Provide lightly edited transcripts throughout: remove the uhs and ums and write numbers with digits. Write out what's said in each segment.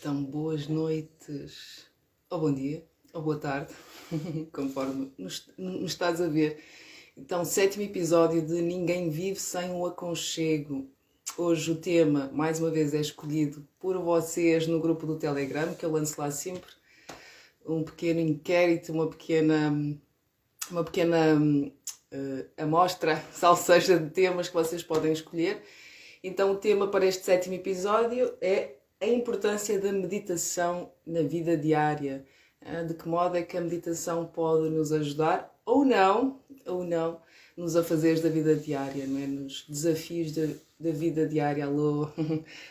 Então, boas noites, ou bom dia, ou boa tarde, conforme nos estás a ver. Então, sétimo episódio de Ninguém Vive Sem o Aconchego. Hoje o tema, mais uma vez, é escolhido por vocês no grupo do Telegram, que eu lanço lá sempre um pequeno inquérito, uma pequena amostra, salseja de temas que vocês podem escolher. Então o tema para este sétimo episódio é a importância da meditação na vida diária. De que modo é que a meditação pode nos ajudar ou não, nos afazeres da vida diária, não é? Nos desafios da vida diária. Alô,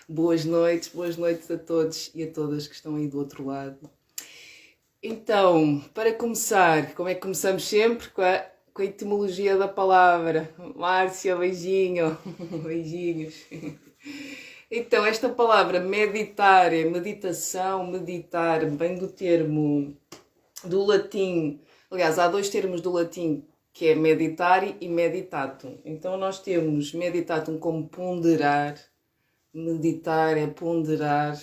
boas noites a todos e a todas que estão aí do outro lado. Então, para começar, como é que começamos sempre? Com a etimologia da palavra. Márcia, beijinho. Beijinhos. Então, esta palavra meditar, meditação, meditar, vem do termo do latim. Aliás, há dois termos do latim, que é meditare e meditatum. Então, nós temos meditatum como ponderar, meditar é ponderar,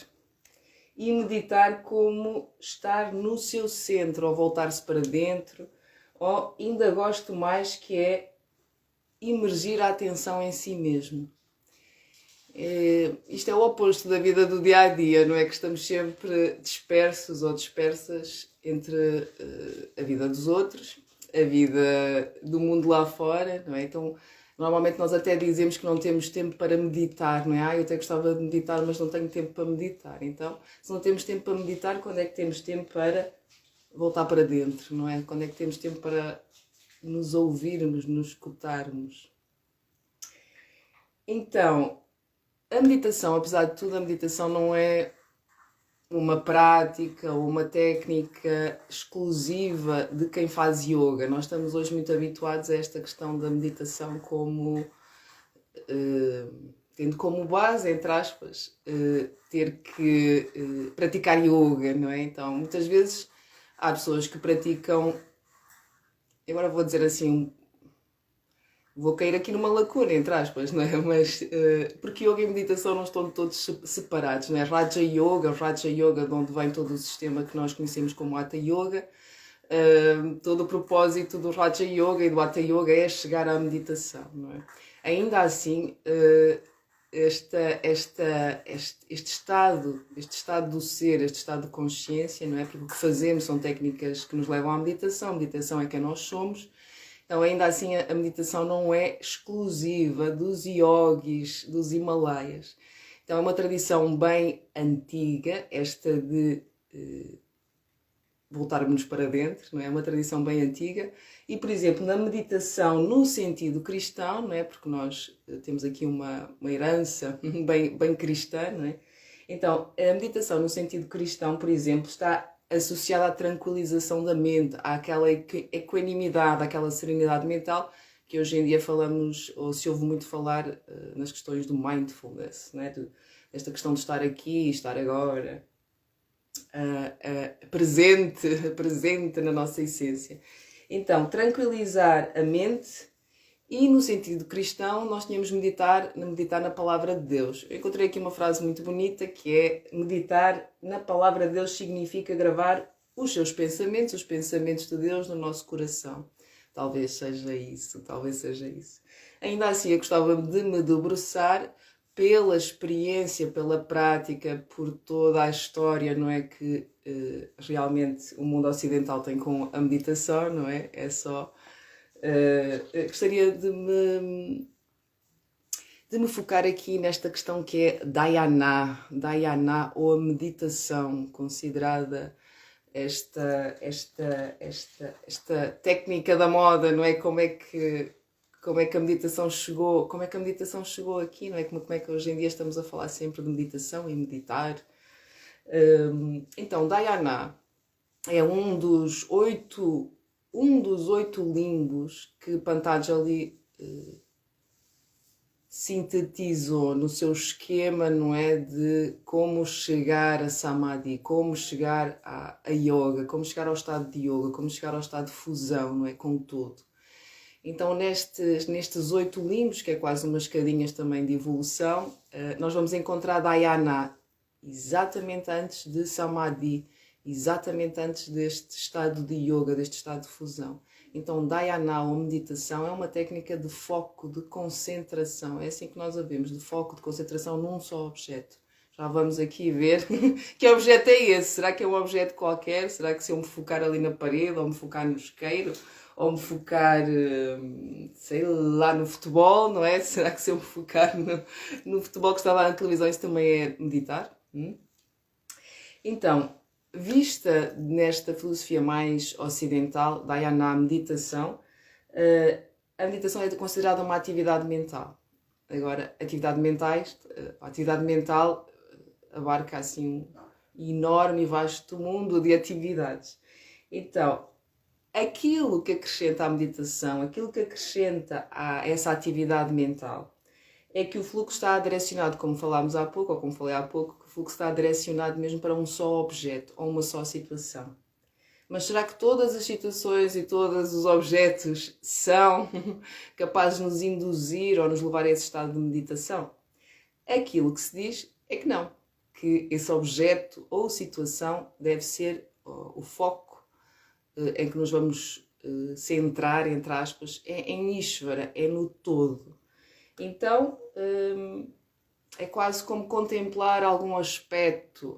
e meditar como estar no seu centro, ou voltar-se para dentro, ou ainda gosto mais, que é imergir a atenção em si mesmo. Isto é o oposto da vida do dia-a-dia, não é? Que estamos sempre dispersos ou dispersas entre a vida dos outros, a vida do mundo lá fora, não é? Então, normalmente nós até dizemos que não temos tempo para meditar, não é? Eu até gostava de meditar, mas não tenho tempo para meditar. Então, se não temos tempo para meditar, quando é que temos tempo para voltar para dentro, não é? Quando é que temos tempo para nos ouvirmos, nos escutarmos? Então, a meditação, apesar de tudo, a meditação não é uma prática ou uma técnica exclusiva de quem faz yoga. Nós estamos hoje muito habituados a esta questão da meditação como tendo como base, entre aspas, ter que praticar yoga, não é? Então, muitas vezes há pessoas que praticam, agora vou dizer assim, vou cair aqui numa lacuna, entre aspas, não é? Mas, porque yoga e meditação não estão todos separados, não é? Raja Yoga, de onde vem todo o sistema que nós conhecemos como Hatha Yoga. Todo o propósito do Raja Yoga e do Hatha Yoga é chegar à meditação, não é? Ainda assim, este estado do ser, este estado de consciência, não é? Porque o que fazemos são técnicas que nos levam à meditação, a meditação é quem nós somos. Então, ainda assim, a meditação não é exclusiva dos yogis, dos Himalaias. Então, é uma tradição bem antiga, esta de voltarmos para dentro, não é? É uma tradição bem antiga. E, por exemplo, na meditação no sentido cristão, não é? Porque nós temos aqui uma herança bem cristã, não é? Então, a meditação no sentido cristão, por exemplo, está associada à tranquilização da mente, àquela equanimidade, àquela serenidade mental que hoje em dia falamos, ou se ouve muito falar nas questões do mindfulness, né? Esta questão de estar aqui, estar agora, presente na nossa essência. Então, tranquilizar a mente. E no sentido cristão, nós tínhamos meditar na palavra de Deus. Eu encontrei aqui uma frase muito bonita que é: meditar na palavra de Deus significa gravar os seus pensamentos, os pensamentos de Deus no nosso coração. Talvez seja isso. Ainda assim, eu gostava de me debruçar pela experiência, pela prática, por toda a história, não é, que realmente o mundo ocidental tem com a meditação, não é? É só... gostaria de me focar aqui nesta questão que é Dhyana, ou a meditação, considerada esta técnica da moda, não é? Como é que a meditação chegou aqui, não é? Como é que hoje em dia estamos a falar sempre de meditação e meditar. Então, Dhyana é um dos 8 limbos que Patanjali sintetizou no seu esquema, não é, de como chegar a Samadhi, como chegar a yoga, como chegar ao estado de yoga, como chegar ao estado de fusão, não é, com o todo. Então, nestes 8 limbos, que é quase umas escadinhas também de evolução, nós vamos encontrar Dhyana. exatamente antes de Samadhi, exatamente antes deste estado de yoga, deste estado de fusão. Então, Dhyana ou meditação é uma técnica de foco, de concentração. É assim que nós a vemos, de foco, de concentração num só objeto. Já vamos aqui ver que objeto é esse. Será que é um objeto qualquer? Será que se eu me focar ali na parede, ou me focar no isqueiro, ou me focar, sei lá, no futebol, não é? Será que se eu me focar no futebol que está lá na televisão, isso também é meditar? Então, vista nesta filosofia mais ocidental, Dhyana, a meditação é considerada uma atividade mental. Agora, a atividade mental abarca assim um enorme e vasto mundo de atividades. Então, aquilo que acrescenta à meditação, aquilo que acrescenta a essa atividade mental, é que o fluxo está direcionado, como falámos há pouco, ou como falei há pouco, que o fluxo está direcionado mesmo para um só objeto ou uma só situação. Mas será que todas as situações e todos os objetos são capazes de nos induzir ou nos levar a esse estado de meditação? Aquilo que se diz é que não, que esse objeto ou situação deve ser o foco em que nos vamos centrar, entre aspas, é em Ishvara, é no todo. Então, é quase como contemplar algum aspecto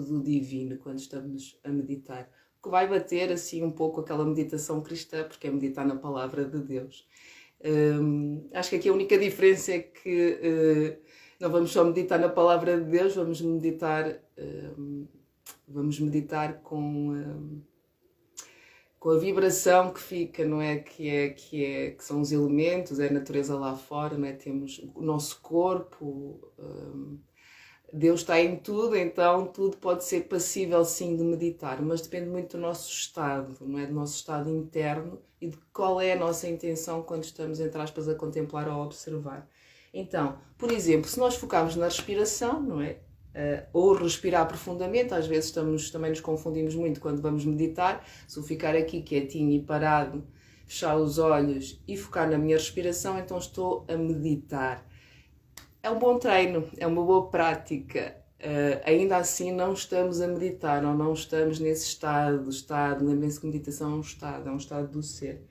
do divino quando estamos a meditar. O que vai bater assim um pouco aquela meditação cristã, porque é meditar na palavra de Deus. Acho que aqui a única diferença é que não vamos só meditar na palavra de Deus, vamos meditar com a vibração que fica, não é? Que são os elementos, é a natureza lá fora, não é? Temos o nosso corpo, Deus está em tudo, então tudo pode ser passível sim de meditar, mas depende muito do nosso estado, não é? Do nosso estado interno e de qual é a nossa intenção quando estamos, entre aspas, a contemplar ou a observar. Então, por exemplo, se nós focarmos na respiração, não é? Ou respirar profundamente, às vezes também nos confundimos muito quando vamos meditar. Se eu ficar aqui quietinho e parado, fechar os olhos e focar na minha respiração, então estou a meditar. É um bom treino, é uma boa prática. Ainda assim não estamos a meditar, ou não estamos nesse estado. Lembrem-se que meditação é um estado do ser.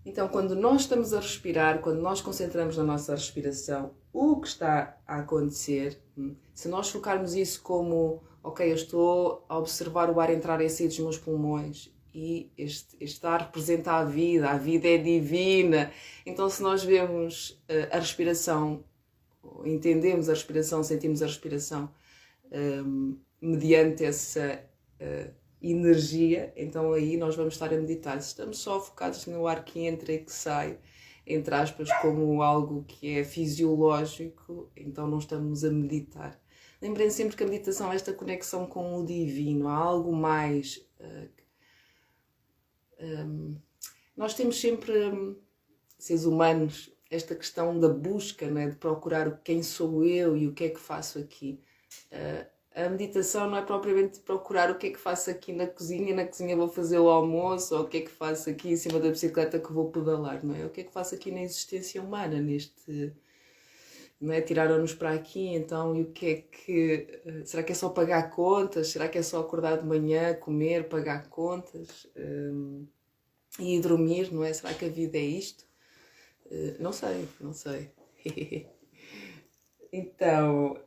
Então, quando nós estamos a respirar, quando nós concentramos na nossa respiração, o que está a acontecer, se nós focarmos isso como, ok, eu estou a observar o ar entrar e sair dos meus pulmões, e este ar representa a vida é divina. Então, se nós vemos a respiração, entendemos a respiração, sentimos a respiração mediante essa energia, então aí nós vamos estar a meditar. Se estamos só focados no ar que entra e que sai, entre aspas, como algo que é fisiológico, então não estamos a meditar. Lembrem sempre que a meditação é esta conexão com o divino, há algo mais. Nós temos sempre, seres humanos, esta questão da busca, não é? De procurar quem sou eu e o que é que faço aqui. A meditação não é propriamente procurar o que é que faço aqui na cozinha vou fazer o almoço, ou o que é que faço aqui em cima da bicicleta que vou pedalar, não é? O que é que faço aqui na existência humana, não é? Tiraram-nos para aqui, então, e o que é que... será que é só pagar contas? Será que é só acordar de manhã, comer, pagar contas e dormir, não é? Será que a vida é isto? Não sei. Então...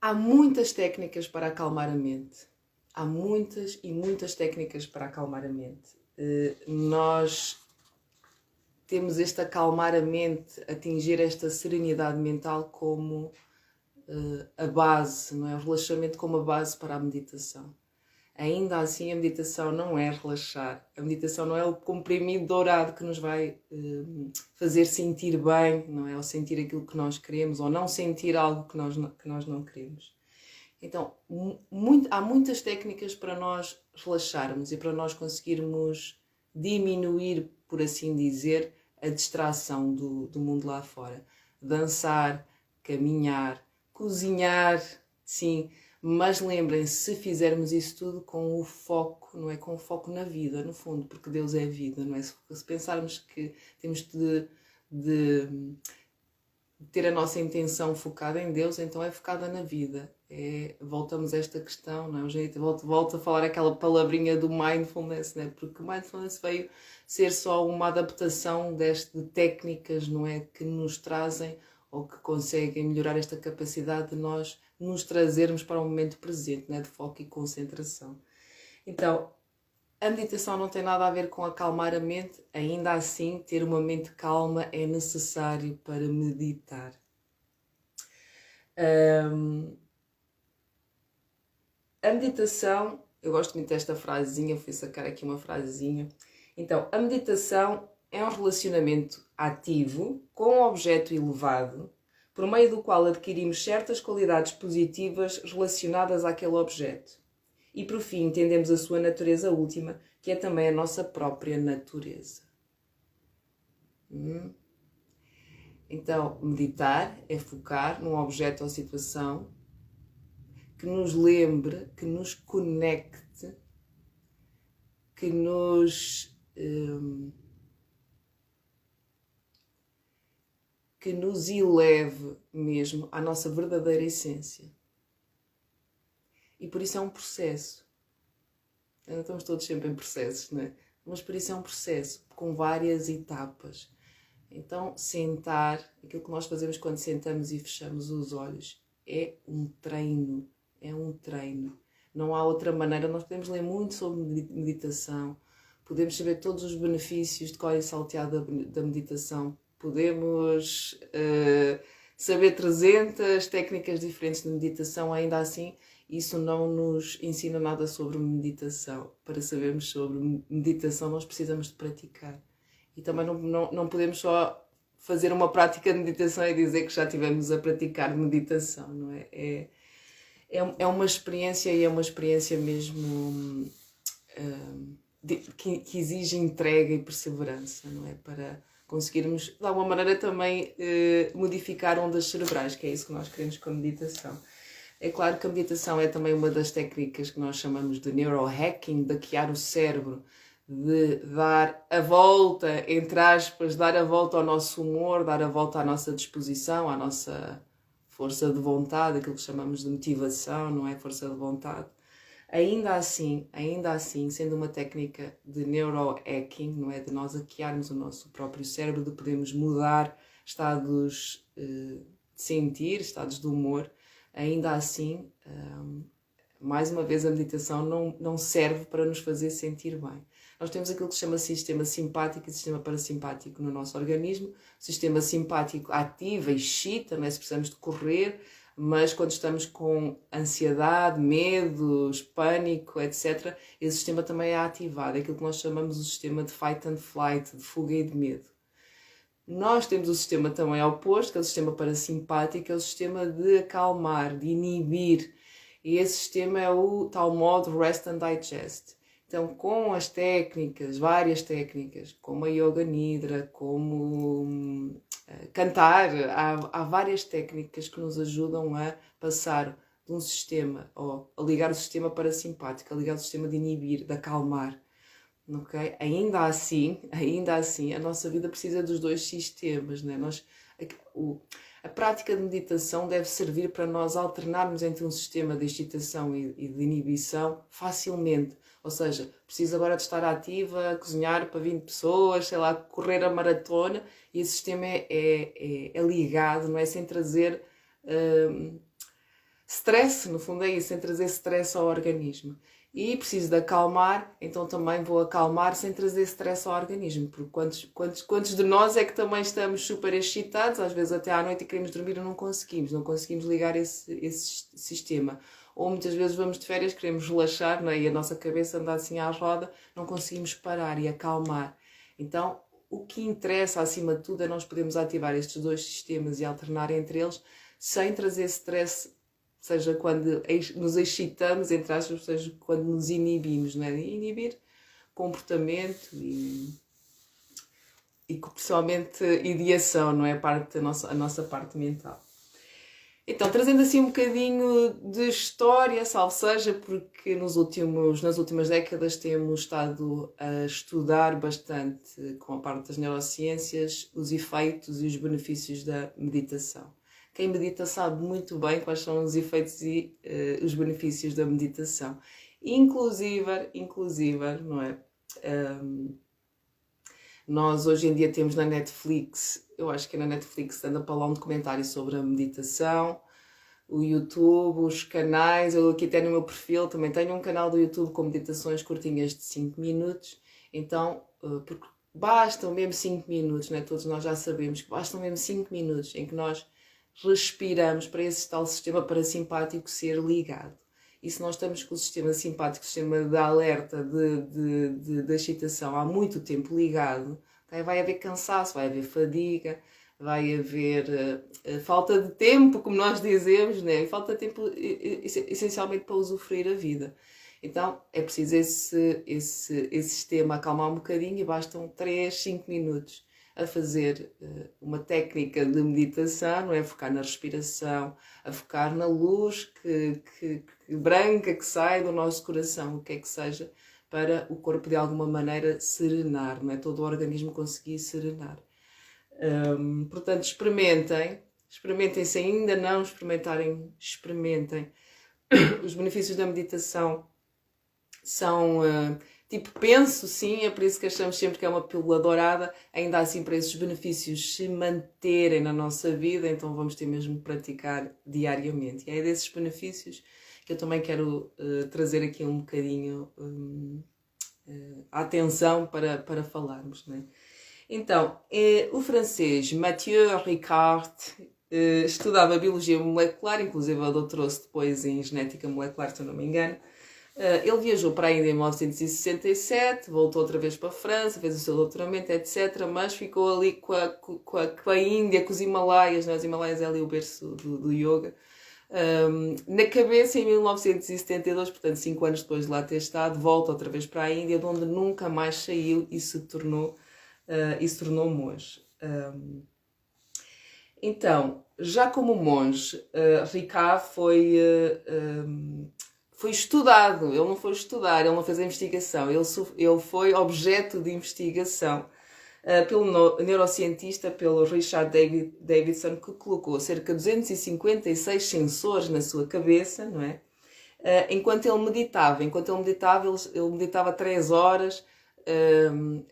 há muitas técnicas para acalmar a mente. Há muitas e muitas técnicas para acalmar a mente. Nós temos este acalmar a mente, atingir esta serenidade mental como a base, não é? O relaxamento como a base para a meditação. Ainda assim, a meditação não é relaxar. A meditação não é o comprimido dourado que nos vai fazer sentir bem, não é? Ou sentir aquilo que nós queremos, ou não sentir algo que nós não queremos. Então, há muitas técnicas para nós relaxarmos e para nós conseguirmos diminuir, por assim dizer, a distração do mundo lá fora. Dançar, caminhar, cozinhar, sim. Mas lembrem-se, se fizermos isso tudo com o foco, não é? Com o foco na vida, no fundo, porque Deus é vida, não é? Se pensarmos que temos de ter a nossa intenção focada em Deus, então é focada na vida. Voltamos a esta questão, não é? Volto a falar aquela palavrinha do mindfulness, não é? Porque o mindfulness veio ser só uma adaptação de técnicas, não é? Que nos trazem ou que conseguem melhorar esta capacidade de nós nos trazermos para o momento presente, não é? De foco e concentração. Então, a meditação não tem nada a ver com acalmar a mente, ainda assim, ter uma mente calma é necessário para meditar. A meditação, eu gosto muito desta frasezinha, fui sacar aqui uma frasezinha. Então, a meditação é um relacionamento ativo com um objeto elevado, por meio do qual adquirimos certas qualidades positivas relacionadas àquele objeto. E por fim entendemos a sua natureza última, que é também a nossa própria natureza. Então, meditar é focar num objeto ou situação que nos lembre, que nos conecte, que nos eleve mesmo à nossa verdadeira essência. E por isso é um processo. Estamos todos sempre em processos, não é? Mas por isso é um processo, com várias etapas. Então, sentar, aquilo que nós fazemos quando sentamos e fechamos os olhos, é um treino. É um treino. Não há outra maneira. Nós podemos ler muito sobre meditação, podemos saber todos os benefícios de cor e salteado da meditação, podemos saber 300 técnicas diferentes de meditação, ainda assim isso não nos ensina nada sobre meditação. Para sabermos sobre meditação nós precisamos de praticar. E também não podemos só fazer uma prática de meditação e dizer que já estivemos a praticar meditação, não é? É uma experiência e é uma experiência mesmo que exige entrega e perseverança, não é? Para conseguirmos, de alguma maneira, também modificar ondas cerebrais, que é isso que nós queremos com a meditação. É claro que a meditação é também uma das técnicas que nós chamamos de neurohacking, de hackear o cérebro, de dar a volta, entre aspas, dar a volta ao nosso humor, dar a volta à nossa disposição, à nossa força de vontade, aquilo que chamamos de motivação, não é? Força de vontade. Ainda assim, sendo uma técnica de neurohacking, não é? De nós hackearmos o nosso próprio cérebro, de podermos mudar estados de sentir, estados de humor, ainda assim, mais uma vez, a meditação não serve para nos fazer sentir bem. Nós temos aquilo que se chama sistema simpático e sistema parasimpático no nosso organismo. O sistema simpático ativa, excita, não é? Se precisamos de correr, mas quando estamos com ansiedade, medos, pânico, etc., esse sistema também é ativado. É aquilo que nós chamamos o sistema de fight and flight, de fuga e de medo. Nós temos o sistema também oposto, que é o sistema parasimpático, que é o sistema de acalmar, de inibir. E esse sistema é o tal modo rest and digest. Então, com as técnicas, várias técnicas, como a Yoga Nidra, como cantar, há várias técnicas que nos ajudam a passar de um sistema, ou a ligar o sistema parasimpático, a ligar o sistema de inibir, de acalmar. Okay? Ainda assim, a nossa vida precisa dos dois sistemas, não é? A prática de meditação deve servir para nós alternarmos entre um sistema de excitação e de inibição facilmente. Ou seja, preciso agora de estar ativa, cozinhar para 20 pessoas, sei lá, correr a maratona, e esse sistema é ligado, não é? Sem trazer stress, no fundo é isso, sem trazer stress ao organismo. E preciso de acalmar, então também vou acalmar sem trazer stress ao organismo, porque quantos de nós é que também estamos super excitados, às vezes até à noite, e queremos dormir e não conseguimos ligar esse sistema. Ou muitas vezes vamos de férias, queremos relaxar, não é? E a nossa cabeça anda assim à roda, não conseguimos parar e acalmar. Então, o que interessa acima de tudo é nós podermos ativar estes dois sistemas e alternar entre eles sem trazer stress, seja quando nos excitamos, entre aspas, seja quando nos inibimos, não é? Inibir comportamento e principalmente ideação, não é? A nossa parte mental. Então, trazendo assim um bocadinho de história, salve seja, porque nas últimas décadas temos estado a estudar bastante, com a parte das neurociências, os efeitos e os benefícios da meditação. Quem medita sabe muito bem quais são os efeitos e os benefícios da meditação. Inclusive, não é? Nós hoje em dia temos na Netflix, eu acho que na Netflix anda para lá um documentário sobre a meditação, o YouTube, os canais, eu aqui até no meu perfil também tenho um canal do YouTube com meditações curtinhas de 5 minutos, então, porque bastam mesmo 5 minutos, né? Todos nós já sabemos que bastam mesmo 5 minutos em que nós respiramos para esse tal sistema parasimpático ser ligado. E se nós estamos com o sistema simpático, o sistema de alerta, de excitação há muito tempo ligado, vai haver cansaço, vai haver fadiga, vai haver falta de tempo, como nós dizemos, né? Falta de tempo essencialmente para usufruir a vida. Então é preciso esse sistema acalmar um bocadinho e bastam 3, 5 minutos a fazer uma técnica de meditação, não é? A focar na respiração, a focar na luz branca que sai do nosso coração, o que é que seja, para o corpo de alguma maneira serenar, não é? Todo o organismo conseguir serenar. Portanto, experimentem, se ainda não experimentarem, experimentem. Os benefícios da meditação são... penso sim, é por isso que achamos sempre que é uma pílula dourada, ainda assim para esses benefícios se manterem na nossa vida, então vamos ter mesmo de praticar diariamente. E é desses benefícios que eu também quero trazer aqui um bocadinho a atenção para falarmos, né? Então, o francês Mathieu Ricard estudava biologia molecular, inclusive doutorou-se depois em genética molecular, se eu não me engano. Ele viajou para a Índia em 1967, voltou outra vez para a França, fez o seu doutoramento, etc. Mas ficou ali com a Índia, com os Himalaias, né? Os Himalaias é ali o berço do yoga. Na cabeça, em 1972, portanto 5 anos depois de lá ter estado, volta outra vez para a Índia, de onde nunca mais saiu e se tornou monge. Então, já como monge, Ricard foi estudado, ele não foi estudar, ele não fez a investigação, ele foi objeto de investigação pelo neurocientista, pelo Richard Davidson, que colocou cerca de 256 sensores na sua cabeça, não é? Enquanto ele meditava, ele meditava 3 horas,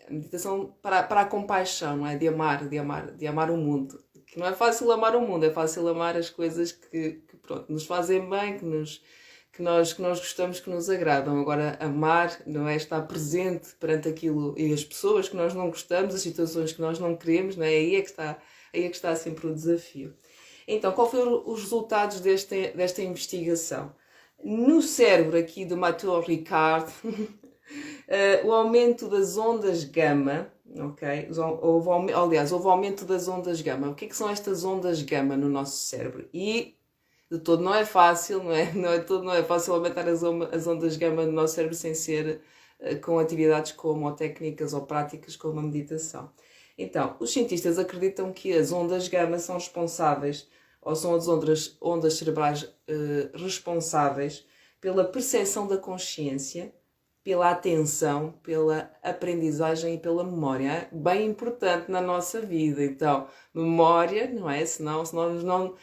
meditação para a compaixão, não é? De amar o mundo. Que não é fácil amar o mundo, é fácil amar as coisas que nos fazem bem, que nós gostamos, que nos agradam. Agora, amar, não é? Estar presente perante aquilo e as pessoas que nós não gostamos, as situações que nós não queremos, não é? Aí é que está sempre o desafio. Então, qual foram os resultados desta investigação? No cérebro aqui do Mathieu Ricard, o aumento das ondas gama, ok? Houve aumento das ondas gama. O que são estas ondas gama no nosso cérebro? E de todo não é fácil, não é fácil aumentar as ondas gama no nosso cérebro sem ser com atividades ou técnicas ou práticas como a meditação. Então, os cientistas acreditam que as ondas gama são responsáveis, ou são as ondas cerebrais responsáveis pela percepção da consciência, pela atenção, pela aprendizagem e pela memória. Bem importante na nossa vida. Então, memória, não é? Senão não...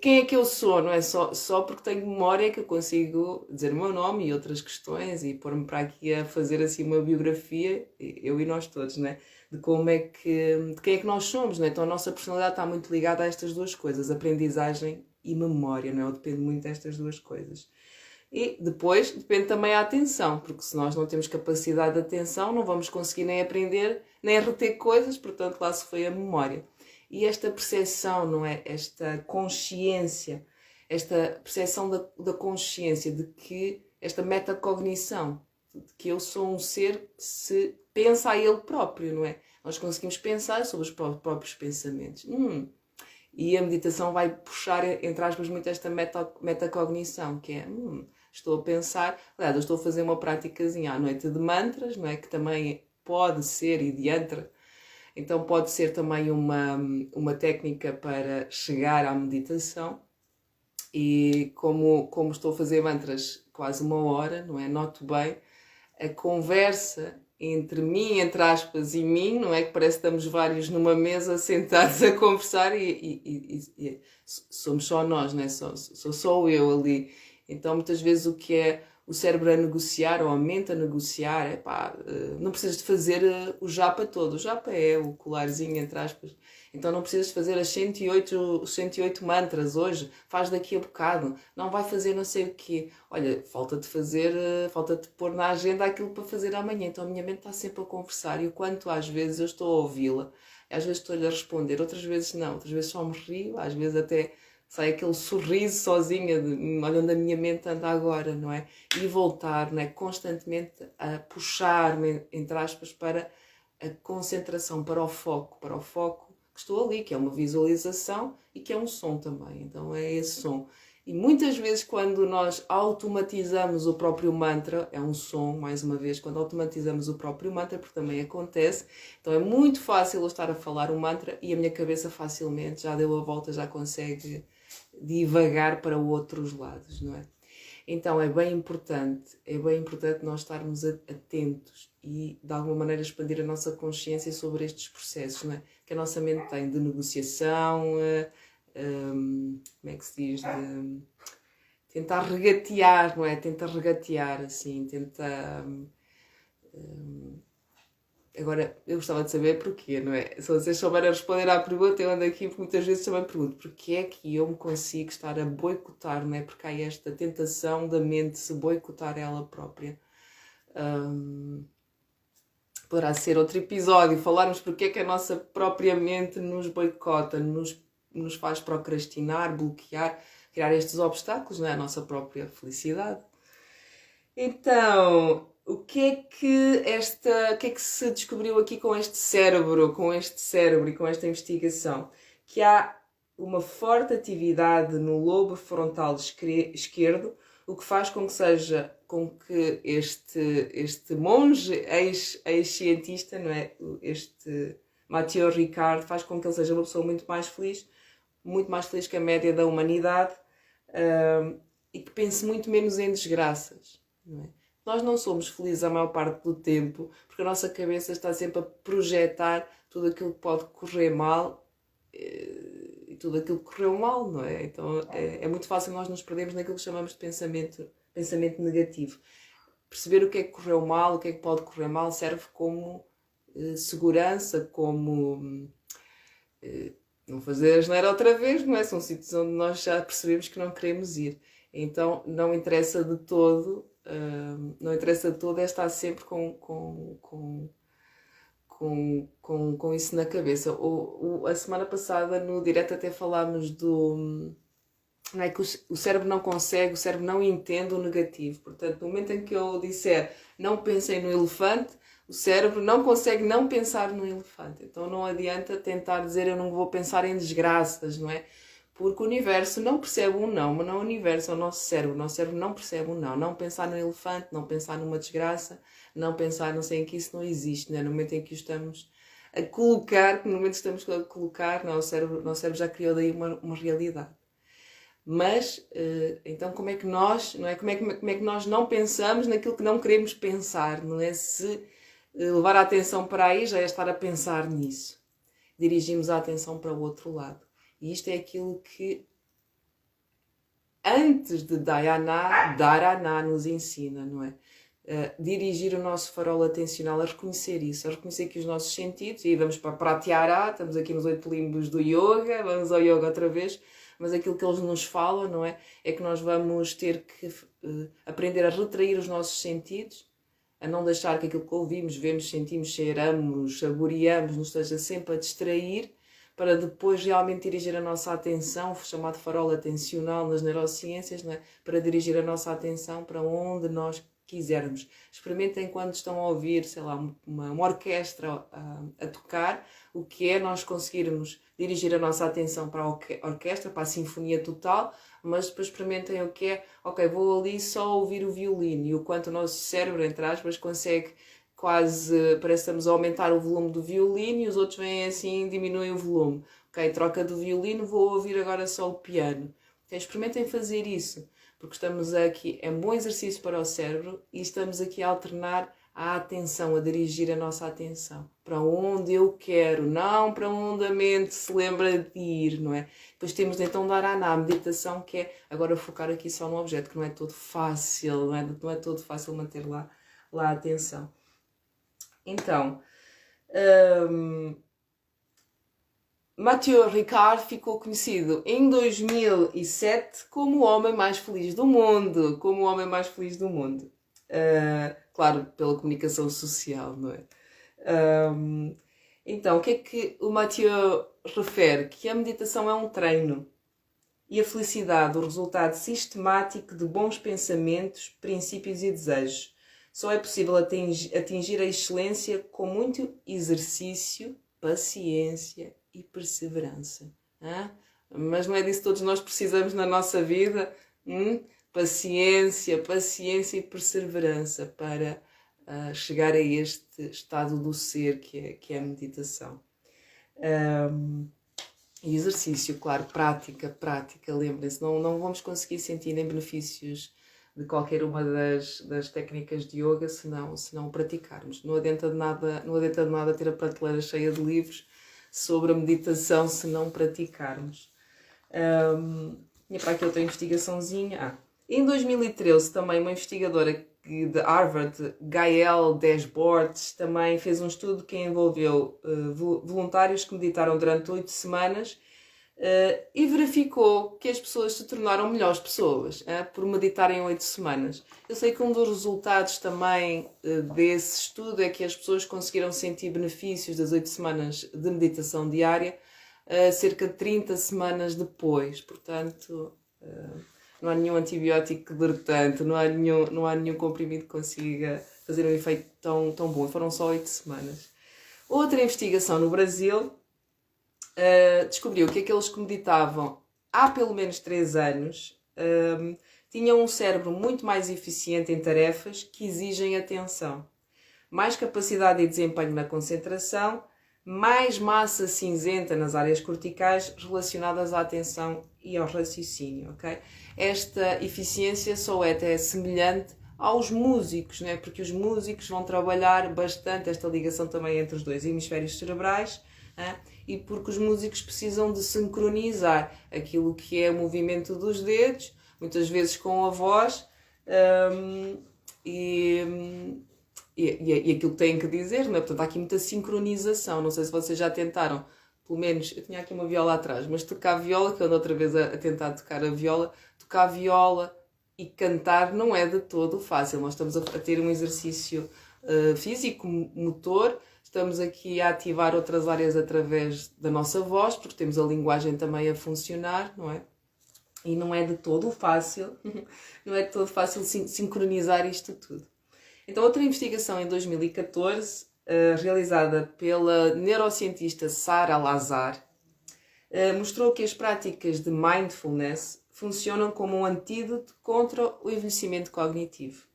Quem é que eu sou? Não é só porque tenho memória que eu consigo dizer o meu nome e outras questões e pôr-me para aqui a fazer assim uma biografia, eu e nós todos, né? De quem é que nós somos, né? Então a nossa personalidade está muito ligada a estas duas coisas, aprendizagem e memória, não é? Depende muito destas duas coisas. E depois depende também a atenção, porque se nós não temos capacidade de atenção, não vamos conseguir nem aprender, nem reter coisas, portanto lá se foi a memória. E esta percepção, não é? Esta consciência, esta percepção da consciência, de que esta metacognição, de que eu sou um ser que se pensa a ele próprio, não é? Nós conseguimos pensar sobre os próprios pensamentos. E a meditação vai puxar, entre aspas, muito esta metacognição, que é, estou a pensar, aliás, eu estou a fazer uma praticazinha à noite de mantras, não é? Que também pode ser, e de yantra, então pode ser também uma técnica para chegar à meditação. E como estou a fazer mantras quase 1 hora, não é? Noto bem a conversa entre mim, entre aspas, e mim, não é? Que parece que estamos vários numa mesa sentados a conversar e somos só nós, não é? Sou só eu ali. Então muitas vezes o que é o cérebro a negociar ou a mente a negociar, não precisas de fazer o japa todo. O japa é o colarzinho, entre aspas. Então não precisas de fazer os 108 mantras hoje, faz daqui a bocado. Não vai fazer não sei o quê. Olha, falta-te pôr na agenda aquilo para fazer amanhã. Então a minha mente está sempre a conversar e o quanto às vezes eu estou a ouvi-la, às vezes estou-lhe a responder, outras vezes não, outras vezes só me rio, às vezes até sai aquele sorriso sozinha, olha onde a minha mente anda agora, não é? E voltar, não é? Constantemente a puxar-me, entre aspas, para a concentração, para o foco que estou ali, que é uma visualização e que é um som também. Então é esse som. E muitas vezes quando nós automatizamos o próprio mantra, é um som, mais uma vez, quando automatizamos o próprio mantra, porque também acontece, então é muito fácil eu estar a falar um mantra e a minha cabeça facilmente já deu a volta, já consegue divagar para outros lados, não é? Então é bem importante nós estarmos atentos e de alguma maneira expandir a nossa consciência sobre estes processos, não é? Que a nossa mente tem de negociação, como é que se diz? De tentar regatear, não é? Tenta regatear, assim, Agora, eu gostava de saber porquê, não é? Se vocês souberem responder à pergunta, eu ando aqui porque muitas vezes também pergunto porquê é que eu me consigo estar a boicotar, não é? Porque há esta tentação da mente se boicotar ela própria. Poderá ser outro episódio, falarmos porque é que a nossa própria mente nos boicota, nos faz procrastinar, bloquear, criar estes obstáculos, não é? A nossa própria felicidade. Então, o que é que se descobriu aqui com este cérebro e com esta investigação? Que há uma forte atividade no lobo frontal esquerdo, o que faz com que este monge ex-cientista, não é? Este Mathieu Ricard, faz com que ele seja uma pessoa muito mais feliz que a média da humanidade, e que pense muito menos em desgraças. Não é? Nós não somos felizes a maior parte do tempo porque a nossa cabeça está sempre a projetar tudo aquilo que pode correr mal e tudo aquilo que correu mal, não é? Então é muito fácil nós nos perdermos naquilo que chamamos de pensamento negativo. Perceber o que é que correu mal, o que é que pode correr mal, serve como segurança, como não fazer asneira outra vez, não é? São sítios onde nós já percebemos que não queremos ir. Então não interessa de todo é estar sempre com isso na cabeça. A semana passada no direto até falámos não é que o cérebro não consegue, o cérebro não entende o negativo. Portanto, no momento em que eu disser não pensem no elefante, o cérebro não consegue não pensar no elefante. Então não adianta tentar dizer eu não vou pensar em desgraças, não é? Porque o universo não percebe um não, mas não é o universo, é o nosso cérebro não percebe um não. Não pensar no elefante, não pensar numa desgraça, não pensar não sei em que isso não existe, não é? No momento em que o estamos a colocar, no momento que estamos a colocar, não, o nosso cérebro já criou daí uma realidade. Mas, então como é que nós, não é? Como é que nós não pensamos naquilo que não queremos pensar, não é? Se levar a atenção para aí já é estar a pensar nisso. Dirigimos a atenção para o outro lado. E isto é aquilo que antes de Dharana nos ensina, não é? Dirigir o nosso farol atencional a reconhecer isso, a reconhecer que os nossos sentidos, e vamos para Pratyahara, estamos aqui nos 8 limbos do yoga, vamos ao yoga outra vez, mas aquilo que eles nos falam, não é? É que nós vamos ter que aprender a retrair os nossos sentidos, a não deixar que aquilo que ouvimos, vemos, sentimos, cheiramos, saboreamos, nos esteja sempre a distrair, para depois realmente dirigir a nossa atenção, chamado farol atencional nas neurociências, não é? Para dirigir a nossa atenção para onde nós quisermos. Experimentem quando estão a ouvir, sei lá, uma orquestra a tocar, o que é nós conseguirmos dirigir a nossa atenção para a orquestra, para a sinfonia total, mas depois experimentem o que é, ok, vou ali só ouvir o violino, e o quanto o nosso cérebro, entre aspas, consegue quase, parece que estamos a aumentar o volume do violino e os outros vêm assim, diminuem o volume. Ok, troca do violino, vou ouvir agora só o piano. Então, experimentem fazer isso, porque estamos aqui, é um bom exercício para o cérebro e estamos aqui a alternar a atenção, a dirigir a nossa atenção para onde eu quero, não para onde a mente se lembra de ir, não é? Depois temos então dharana, a meditação, que é agora focar aqui só no objeto, que não é todo fácil, não é todo fácil manter lá a atenção. Então, Mathieu Ricard ficou conhecido em 2007 como o homem mais feliz do mundo, claro, pela comunicação social, não é? Então, o que é que o Mathieu refere? Que a meditação é um treino e a felicidade o resultado sistemático de bons pensamentos, princípios e desejos. Só é possível atingir a excelência com muito exercício, paciência e perseverança. Mas não é disso que todos nós precisamos na nossa vida? Paciência e perseverança para chegar a este estado do ser que é a meditação. E exercício, claro, prática, lembrem-se, não vamos conseguir sentir nem benefícios de qualquer uma das técnicas de yoga se não praticarmos. Não adianta de nada ter a prateleira cheia de livros sobre a meditação se não praticarmos. E para aqui outra investigaçãozinha. Em 2013 também uma investigadora de Harvard, Gael Dashboard, também fez um estudo que envolveu voluntários que meditaram durante 8 semanas e verificou que as pessoas se tornaram melhores pessoas por meditarem 8 semanas. Eu sei que um dos resultados também desse estudo é que as pessoas conseguiram sentir benefícios das 8 semanas de meditação diária cerca de 30 semanas depois. Portanto, não há nenhum antibiótico que dure tanto, não há nenhum comprimido que consiga fazer um efeito tão bom. Foram só 8 semanas. Outra investigação no Brasil descobriu que aqueles que meditavam há pelo menos 3 anos tinham um cérebro muito mais eficiente em tarefas que exigem atenção, mais capacidade e desempenho na concentração, mais massa cinzenta nas áreas corticais relacionadas à atenção e ao raciocínio, ok? Esta eficiência só é até semelhante aos músicos, não é? Porque os músicos vão trabalhar bastante esta ligação também entre os dois hemisférios cerebrais, e porque os músicos precisam de sincronizar aquilo que é o movimento dos dedos, muitas vezes com a voz, e aquilo que têm que dizer, não é? Portanto, há aqui muita sincronização. Não sei se vocês já tentaram, pelo menos, eu tinha aqui uma viola atrás, mas tocar viola, que eu ando outra vez a tentar tocar viola e cantar não é de todo fácil. Nós estamos a ter um exercício físico, motor, estamos aqui a ativar outras áreas através da nossa voz, porque temos a linguagem também a funcionar, não é? E não é de todo fácil, sincronizar isto tudo. Então, outra investigação em 2014, realizada pela neurocientista Sara Lazar, mostrou que as práticas de mindfulness funcionam como um antídoto contra o envelhecimento cognitivo.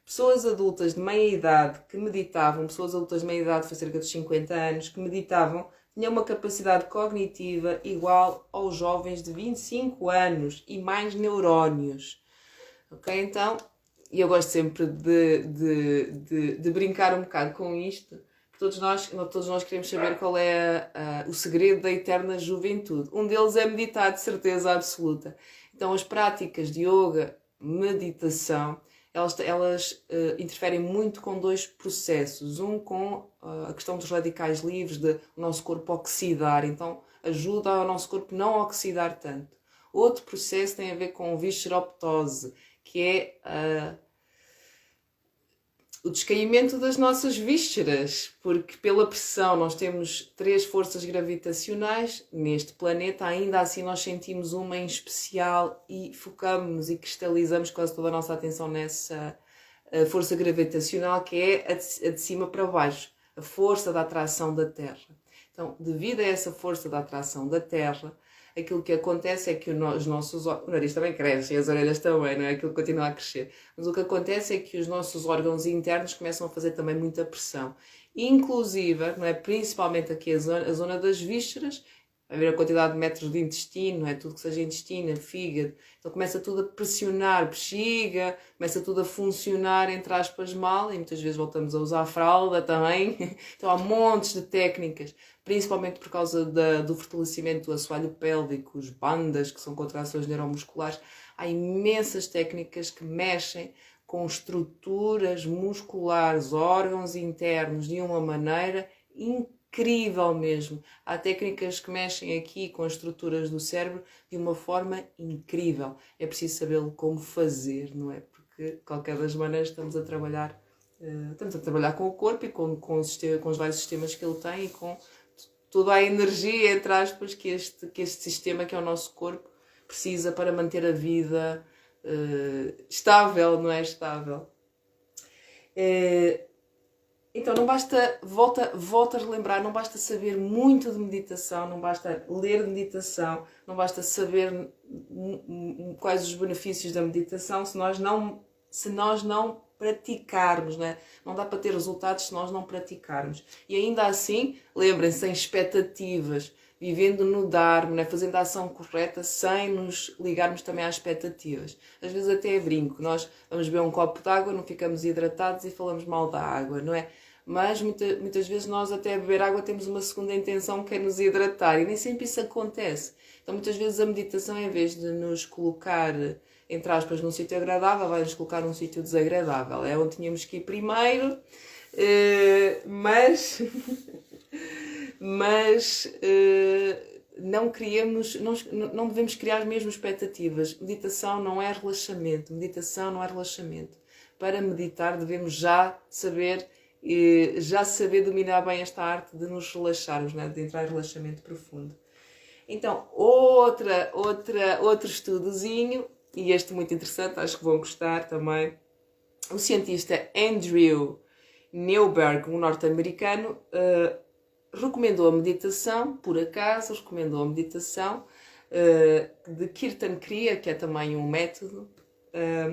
Pessoas adultas de meia idade que meditavam, pessoas adultas de meia idade, foi cerca de 50 anos, que meditavam, tinham uma capacidade cognitiva igual aos jovens de 25 anos e mais neurónios. Ok? Então, e eu gosto sempre de brincar um bocado com isto, porque todos nós queremos saber qual é o segredo da eterna juventude. Um deles é meditar, de certeza absoluta. Então, as práticas de yoga, meditação, elas interferem muito com 2 processos. Um com a questão dos radicais livres, de o nosso corpo oxidar, então ajuda ao nosso corpo não oxidar tanto. Outro processo tem a ver com visceroptose, que é o descaimento das nossas vísceras, porque pela pressão nós temos 3 forças gravitacionais neste planeta, ainda assim nós sentimos uma em especial e focamos e cristalizamos quase toda a nossa atenção nessa força gravitacional, que é a de cima para baixo, a força da atração da Terra. Então, devido a essa força da atração da Terra, aquilo que acontece é que os nossos... O nariz também cresce e as orelhas também, não é? Aquilo continua a crescer. Mas o que acontece é que os nossos órgãos internos começam a fazer também muita pressão. Inclusive, não é? Principalmente aqui a zona das vísceras, vai ver a quantidade de metros de intestino, é tudo que seja intestino, fígado. Então começa tudo a pressionar bexiga, começa tudo a funcionar, entre aspas, mal, e muitas vezes voltamos a usar a fralda também. Então há montes de técnicas, principalmente por causa do fortalecimento do assoalho pélvico, os bandas, que são contrações neuromusculares. Há imensas técnicas que mexem com estruturas musculares, órgãos internos, de uma maneira incrível mesmo. Há técnicas que mexem aqui com as estruturas do cérebro de uma forma incrível. É preciso saber como fazer, não é? Porque, de qualquer das maneiras, estamos a trabalhar com o corpo e com os vários sistemas que ele tem e com toda a energia, entre aspas, que este sistema, que é o nosso corpo, precisa para manter a vida estável, não é? Estável. Então não basta, volta a relembrar, não basta saber muito de meditação, não basta ler de meditação, não basta saber quais os benefícios da meditação se nós não praticarmos, não é? Não dá para ter resultados se nós não praticarmos. E ainda assim, lembrem-se, sem expectativas, vivendo no Dharma, né? Fazendo a ação correta sem nos ligarmos também às expectativas. Às vezes até é brinco, nós vamos beber um copo de água, não ficamos hidratados e falamos mal da água, não é? Mas muitas vezes nós até a beber água temos uma segunda intenção que é nos hidratar e nem sempre isso acontece. Então muitas vezes a meditação, em vez de nos colocar, entre aspas, num sítio agradável, vai-nos colocar num sítio desagradável. É onde tínhamos que ir primeiro, mas não devemos criar mesmo expectativas. Meditação não é relaxamento. Para meditar devemos já saber dominar bem esta arte de nos relaxarmos, né? De entrar em relaxamento profundo. Então, outro estudozinho, e este muito interessante, acho que vão gostar também. O cientista Andrew Newberg, um norte-americano, recomendou a meditação, por acaso, de Kirtan Kriya, que é também um método,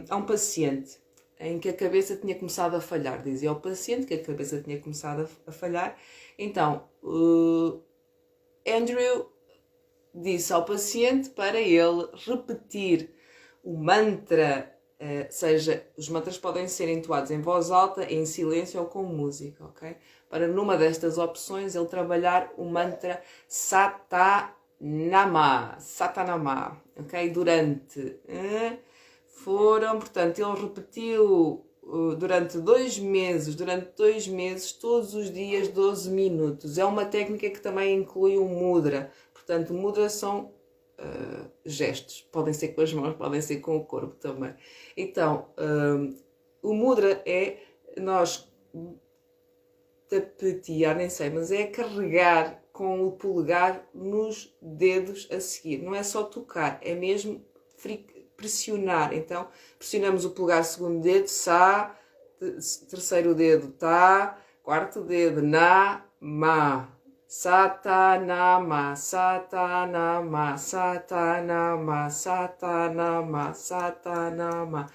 a um paciente, em que a cabeça tinha começado a falhar. Dizia ao paciente que a cabeça tinha começado a falhar. Então, Andrew disse ao paciente para ele repetir o mantra, seja, os mantras podem ser entoados em voz alta, em silêncio ou com música, ok? Para numa destas opções ele trabalhar o mantra Satanama, ok? Portanto, ele repetiu durante 2 meses, todos os dias, 12 minutos. É uma técnica que também inclui o mudra. Portanto, mudra são gestos. Podem ser com as mãos, podem ser com o corpo também. Então, o mudra é nós tapetear, nem sei, mas é carregar com o polegar nos dedos a seguir. Não é só tocar, é mesmo pressionar. Então, pressionamos o polegar, segundo dedo, Sa, terceiro dedo, Ta, quarto dedo, Na, Ma. Satanama, Satanama, Satanama, Satanama, Satanama.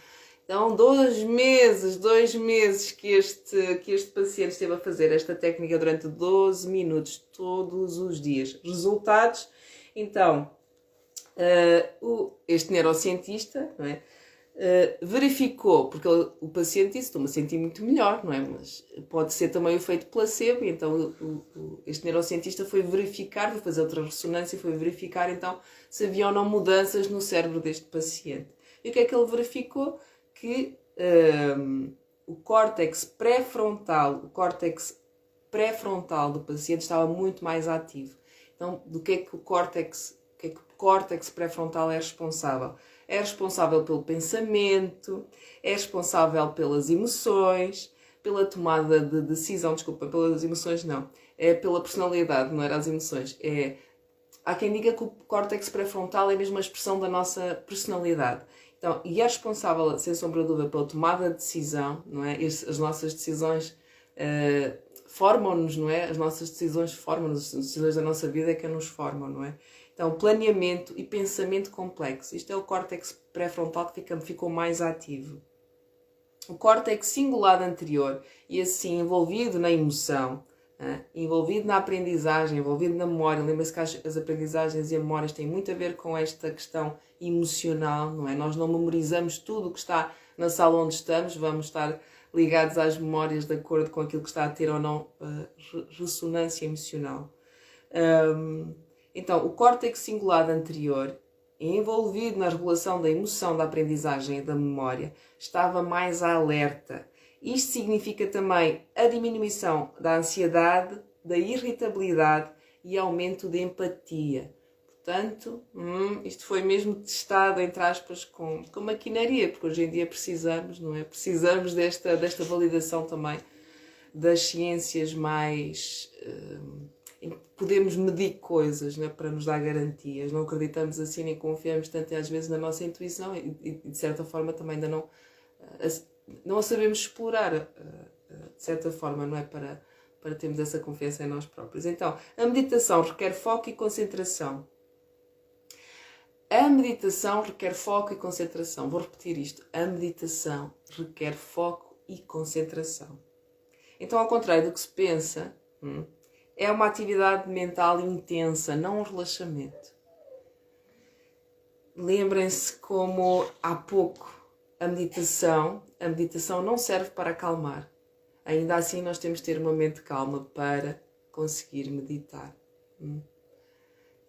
Então, 2 meses que este paciente esteve a fazer esta técnica durante 12 minutos, todos os dias. Resultados? Então, este neurocientista, não é? Verificou, porque o paciente disse, estou-me a sentir muito melhor, não é? Mas pode ser também o efeito placebo, e então este neurocientista foi fazer outra ressonância e foi verificar então se havia ou não mudanças no cérebro deste paciente. E o que é que ele verificou? Que o córtex pré-frontal do paciente estava muito mais ativo. Então, do que é que o córtex pré-frontal é responsável? É responsável pelo pensamento, é responsável pelas emoções, pela tomada de decisão, pelas emoções não, é pela personalidade, não era as emoções. Há quem diga que o córtex pré-frontal é mesmo a expressão da nossa personalidade. Então, e é responsável, sem sombra de dúvida, pela tomada de decisão, não é? As nossas decisões formam-nos, não é? As nossas decisões formam-nos, as decisões da nossa vida é que nos formam, não é? Então, planeamento e pensamento complexo. Isto é o córtex pré-frontal que ficou mais ativo. O córtex cingulado anterior, e assim envolvido na emoção, envolvido na aprendizagem, envolvido na memória. Lembra-se que as aprendizagens e as memórias têm muito a ver com esta questão emocional, não é? Nós não memorizamos tudo o que está na sala onde estamos, vamos estar ligados às memórias de acordo com aquilo que está a ter ou não ressonância emocional. Então, o córtex cingulado anterior, envolvido na regulação da emoção, da aprendizagem e da memória, estava mais alerta. Isto significa também a diminuição da ansiedade, da irritabilidade e aumento de empatia. Portanto, isto foi mesmo testado, entre aspas, com maquinaria, porque hoje em dia precisamos, não é? Precisamos desta validação também das ciências mais... em que podemos medir coisas, não é? Para nos dar garantias. Não acreditamos assim nem confiamos tanto às vezes na nossa intuição e de certa forma também ainda não a sabemos explorar, de certa forma, não é? Para termos essa confiança em nós próprios. Então, a meditação requer foco e concentração. A meditação requer foco e concentração. Vou repetir isto. A meditação requer foco e concentração. Então, ao contrário do que se pensa, é uma atividade mental intensa, não um relaxamento. Lembrem-se como há pouco a meditação não serve para acalmar. Ainda assim, nós temos de ter uma mente calma para conseguir meditar.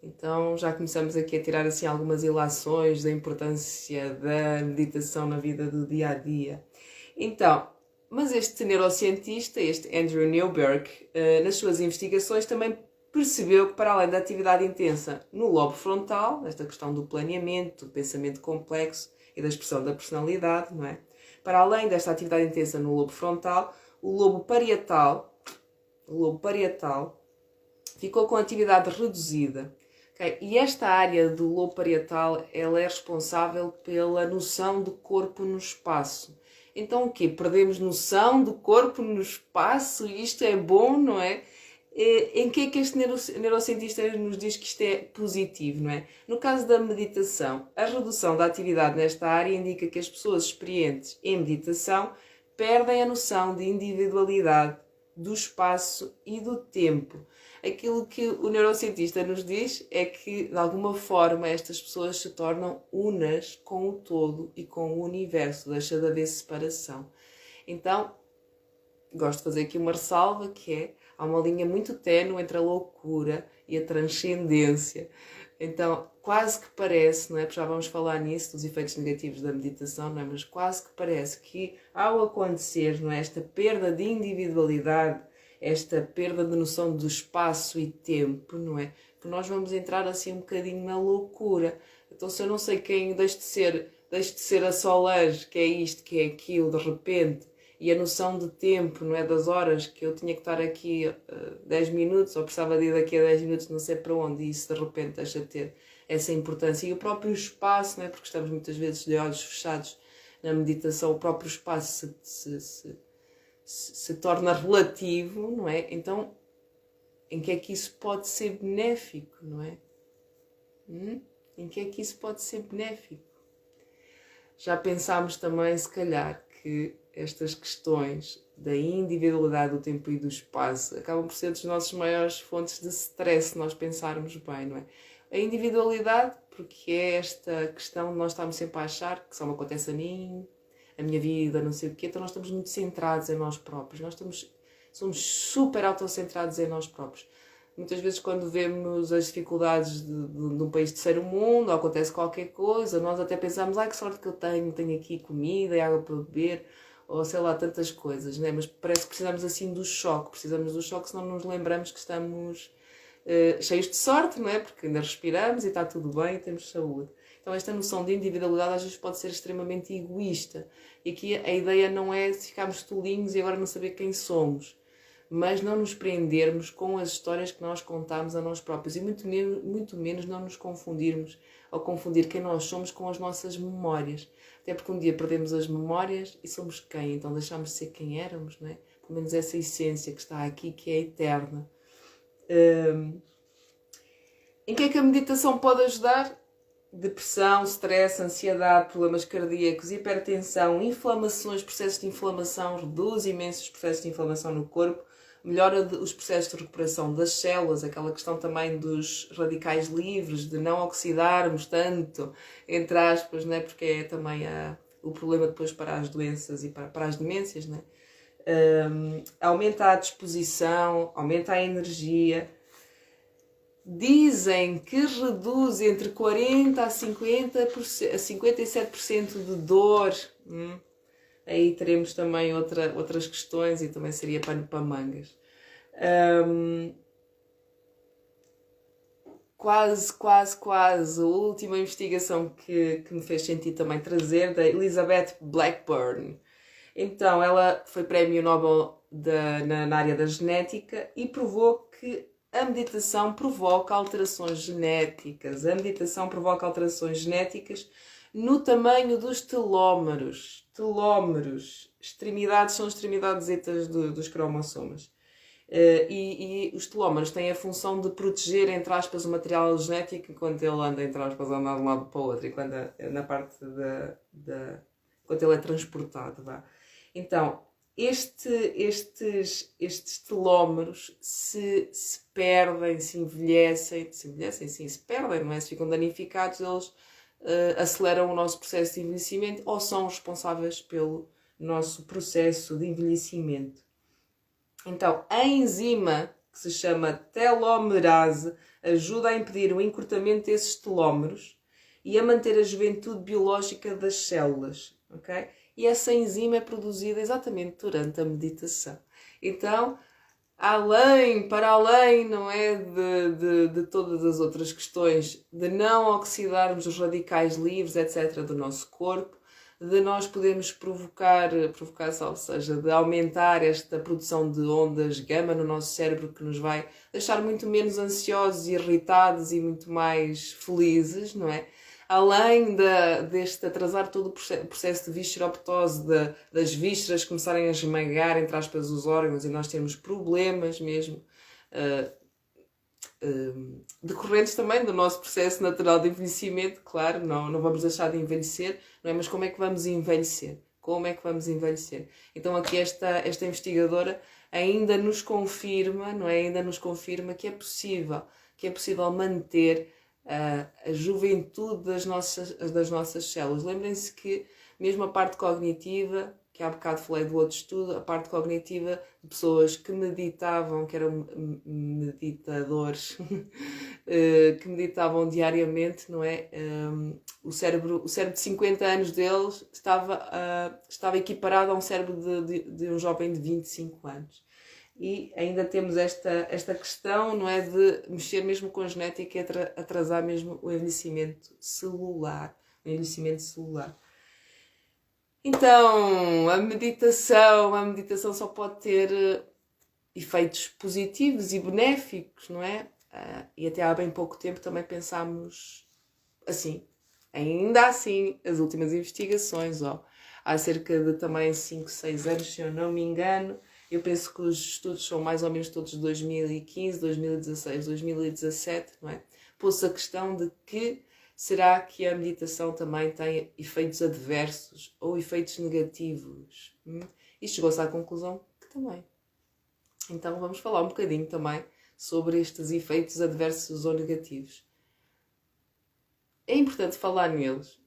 Então, já começamos aqui a tirar assim algumas ilações da importância da meditação na vida do dia a dia. Então, mas este neurocientista, este Andrew Newberg, nas suas investigações também percebeu que, para além da atividade intensa no lobo frontal, esta questão do planeamento, do pensamento complexo e da expressão da personalidade, não é? Para além desta atividade intensa no lobo frontal, o lobo parietal ficou com atividade reduzida. Okay? E esta área do lobo parietal, ela é responsável pela noção do corpo no espaço. Então o quê? Perdemos noção do corpo no espaço e isto é bom, não é? Em que é que este neurocientista nos diz que isto é positivo, não é? No caso da meditação, a redução da atividade nesta área indica que as pessoas experientes em meditação perdem a noção de individualidade, do espaço e do tempo. Aquilo que o neurocientista nos diz é que, de alguma forma, estas pessoas se tornam unas com o todo e com o universo, deixa de haver separação. Então, gosto de fazer aqui uma ressalva, que é, há uma linha muito ténue entre a loucura e a transcendência. Então, quase que parece, não é? Porque já vamos falar nisso, dos efeitos negativos da meditação, não é? Mas quase que parece que, ao acontecer, não é? Esta perda de individualidade, esta perda de noção do espaço e tempo, não é? Que nós vamos entrar assim um bocadinho na loucura. Então, se eu não sei quem, deixe de ser a Solange, que é isto, que é aquilo, de repente, e a noção de tempo, não é? Das horas, que eu tinha que estar aqui 10 minutos, ou precisava de ir daqui a 10 minutos, não sei para onde, e isso de repente deixa de ter essa importância. E o próprio espaço, não é? Porque estamos muitas vezes de olhos fechados na meditação, o próprio espaço se torna relativo, não é? Então, em que é que isso pode ser benéfico, não é? Em que é que isso pode ser benéfico? Já pensámos também, se calhar, que estas questões da individualidade do tempo e do espaço acabam por ser das nossas maiores fontes de stress, se nós pensarmos bem, não é? A individualidade, porque é esta questão de nós estarmos sempre a achar que só me acontece a mim, a minha vida, não sei o quê, então nós estamos muito centrados em nós próprios, somos super autocentrados em nós próprios. Muitas vezes quando vemos as dificuldades de um país de terceiro mundo, ou acontece qualquer coisa, nós até pensamos, que sorte que eu tenho aqui comida e água para beber, ou sei lá, tantas coisas, né? Mas parece que precisamos assim do choque, senão nos lembramos que estamos cheios de sorte, não é? Porque ainda respiramos e está tudo bem e temos saúde. Então esta noção de individualidade às vezes pode ser extremamente egoísta. E aqui a ideia não é ficarmos tolinhos e agora não saber quem somos, mas não nos prendermos com as histórias que nós contamos a nós próprios e muito menos não nos confundirmos ou confundir quem nós somos com as nossas memórias. Até porque um dia perdemos as memórias e somos quem? Então deixamos de ser quem éramos, não é? Pelo menos essa essência que está aqui, que é eterna. Em que é que a meditação pode ajudar? Depressão, stress, ansiedade, problemas cardíacos, hipertensão, inflamações, processos de inflamação, reduz imensos processos de inflamação no corpo, melhora os processos de recuperação das células, aquela questão também dos radicais livres, de não oxidarmos tanto, entre aspas, né? Porque é também o problema depois para as doenças e para as demências, né? Aumenta a disposição, aumenta a energia. Dizem que reduz entre 40% a 50%, a 57% de dor. Aí teremos também outras questões e também seria pano para mangas. Quase. A última investigação que me fez sentir também trazer, da Elizabeth Blackburn. Então, ela foi prémio Nobel na área da genética e provou que a meditação provoca alterações genéticas. A meditação provoca alterações genéticas no tamanho dos telómeros. Extremidades são extremidades dos cromossomas. E os telómeros têm a função de proteger, entre aspas, o material genético enquanto ele anda, entre aspas, a andar de um lado para o outro, e quando, na parte enquanto ele é transportado. Vá. Então, estes telómeros se perdem, se envelhecem, se perdem, não é? Se ficam danificados, eles aceleram o nosso processo de envelhecimento ou são responsáveis pelo nosso processo de envelhecimento. Então, a enzima, que se chama telomerase, ajuda a impedir o encurtamento desses telómeros e a manter a juventude biológica das células, ok? E essa enzima é produzida exatamente durante a meditação. Então, para além, não é, de todas as outras questões, de não oxidarmos os radicais livres, etc., do nosso corpo, de nós podermos provocar, ou seja, de aumentar esta produção de ondas gama no nosso cérebro, que nos vai deixar muito menos ansiosos e irritados e muito mais felizes, não é? Além deste atrasar todo o processo de visceroptose, das vísceras começarem a esmagar, entre aspas, os órgãos e nós termos problemas mesmo decorrentes também do nosso processo natural de envelhecimento. Claro, não vamos deixar de envelhecer, não é? Mas como é que vamos envelhecer? Então aqui esta investigadora ainda nos confirma, não é? Ainda nos confirma que é possível manter a juventude das nossas células. Lembrem-se que mesmo a parte cognitiva, que há bocado falei do outro estudo, a parte cognitiva de pessoas que meditavam, que eram meditadores, que meditavam diariamente, não é? O cérebro de 50 anos deles estava equiparado a um cérebro de um jovem de 25 anos. E ainda temos esta questão, não é, de mexer mesmo com a genética e atrasar mesmo o envelhecimento celular. Então, a meditação só pode ter efeitos positivos e benéficos, não é? E até há bem pouco tempo também pensámos assim. Ainda assim, as últimas investigações, há cerca de também 5, 6 anos, se eu não me engano, eu penso que os estudos são mais ou menos todos de 2015, 2016, 2017, não é? Pôs-se a questão de que será que a meditação também tem efeitos adversos ou efeitos negativos? E chegou-se à conclusão que também. Então vamos falar um bocadinho também sobre estes efeitos adversos ou negativos. É importante falar neles,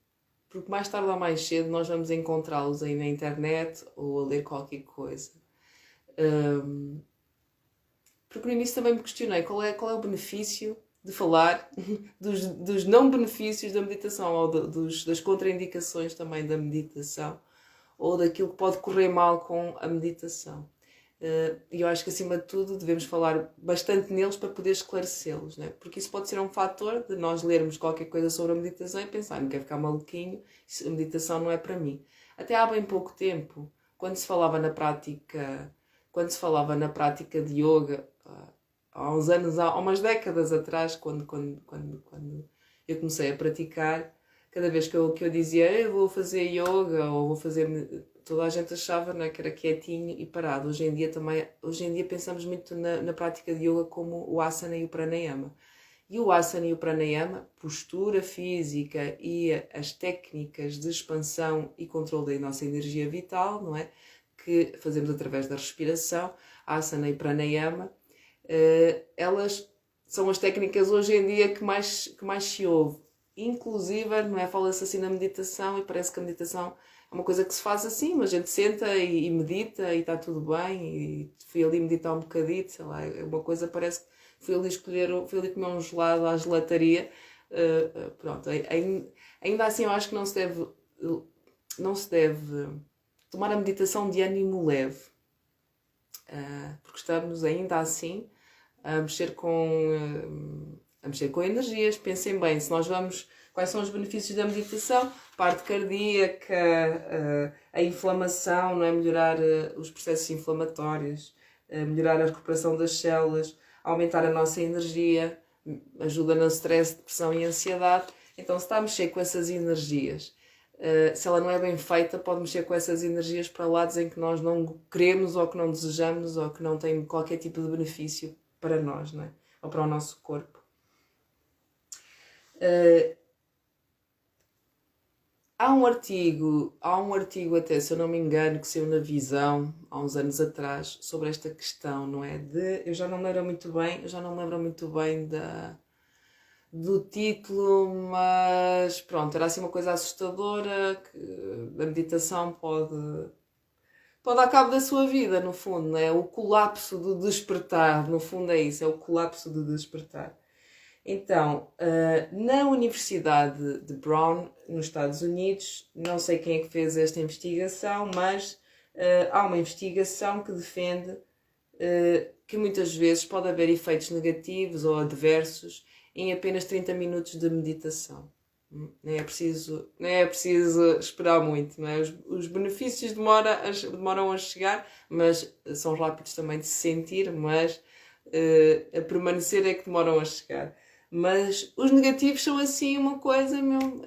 porque mais tarde ou mais cedo nós vamos encontrá-los aí na internet ou a ler qualquer coisa. Porque no início também me questionei qual é o benefício de falar dos não benefícios da meditação ou das contraindicações também da meditação ou daquilo que pode correr mal com a meditação. E eu acho que acima de tudo devemos falar bastante neles para poder esclarecê-los, né? Porque isso pode ser um fator de nós lermos qualquer coisa sobre a meditação e pensar, não quero ficar maluquinho, a meditação não é para mim. Até há bem pouco tempo, quando se falava na prática de yoga, há uns anos, há umas décadas atrás, quando eu comecei a praticar, cada vez que eu dizia eu vou fazer yoga ou vou fazer, toda a gente achava, não é, que era quietinho e parado. Hoje em dia pensamos muito na prática de yoga como o asana e o pranayama. E o asana e o pranayama, postura física e as técnicas de expansão e controle da nossa energia vital, não é? Que fazemos através da respiração, Asana e Pranayama, elas são as técnicas hoje em dia que mais se ouve. Inclusive, não é? Fala-se assim na meditação e parece que a meditação é uma coisa que se faz assim, mas a gente senta e medita e está tudo bem, e fui ali meditar um bocadito, sei lá, é uma coisa, parece que fui ali comer um gelado à gelataria, pronto, ainda assim eu acho que não se deve tomar a meditação de ânimo leve, porque estamos ainda assim a mexer com energias. Pensem bem, se nós vamos, quais são os benefícios da meditação? Parte cardíaca, a inflamação, não é? Melhorar os processos inflamatórios, melhorar a recuperação das células, aumentar a nossa energia, ajuda no stress, depressão e ansiedade. Então, se está a mexer com essas energias, se ela não é bem feita, pode mexer com essas energias para lados em que nós não queremos ou que não desejamos ou que não tem qualquer tipo de benefício para nós, não é? Ou para o nosso corpo. Há um artigo até, se eu não me engano, que saiu na Visão há uns anos atrás sobre esta questão, não é? Eu já não me lembro muito bem do título, mas pronto, era assim uma coisa assustadora, que a meditação pode dar cabo da sua vida, no fundo, não é? O colapso do despertar, no fundo é isso, é o colapso do despertar. Então, na Universidade de Brown, nos Estados Unidos, não sei quem é que fez esta investigação, mas há uma investigação que defende que muitas vezes pode haver efeitos negativos ou adversos em apenas 30 minutos de meditação. Nem é preciso esperar muito, não é? Os benefícios demoram a chegar, mas são rápidos também de se sentir, mas a permanecer é que demoram a chegar. Mas os negativos são assim uma coisa,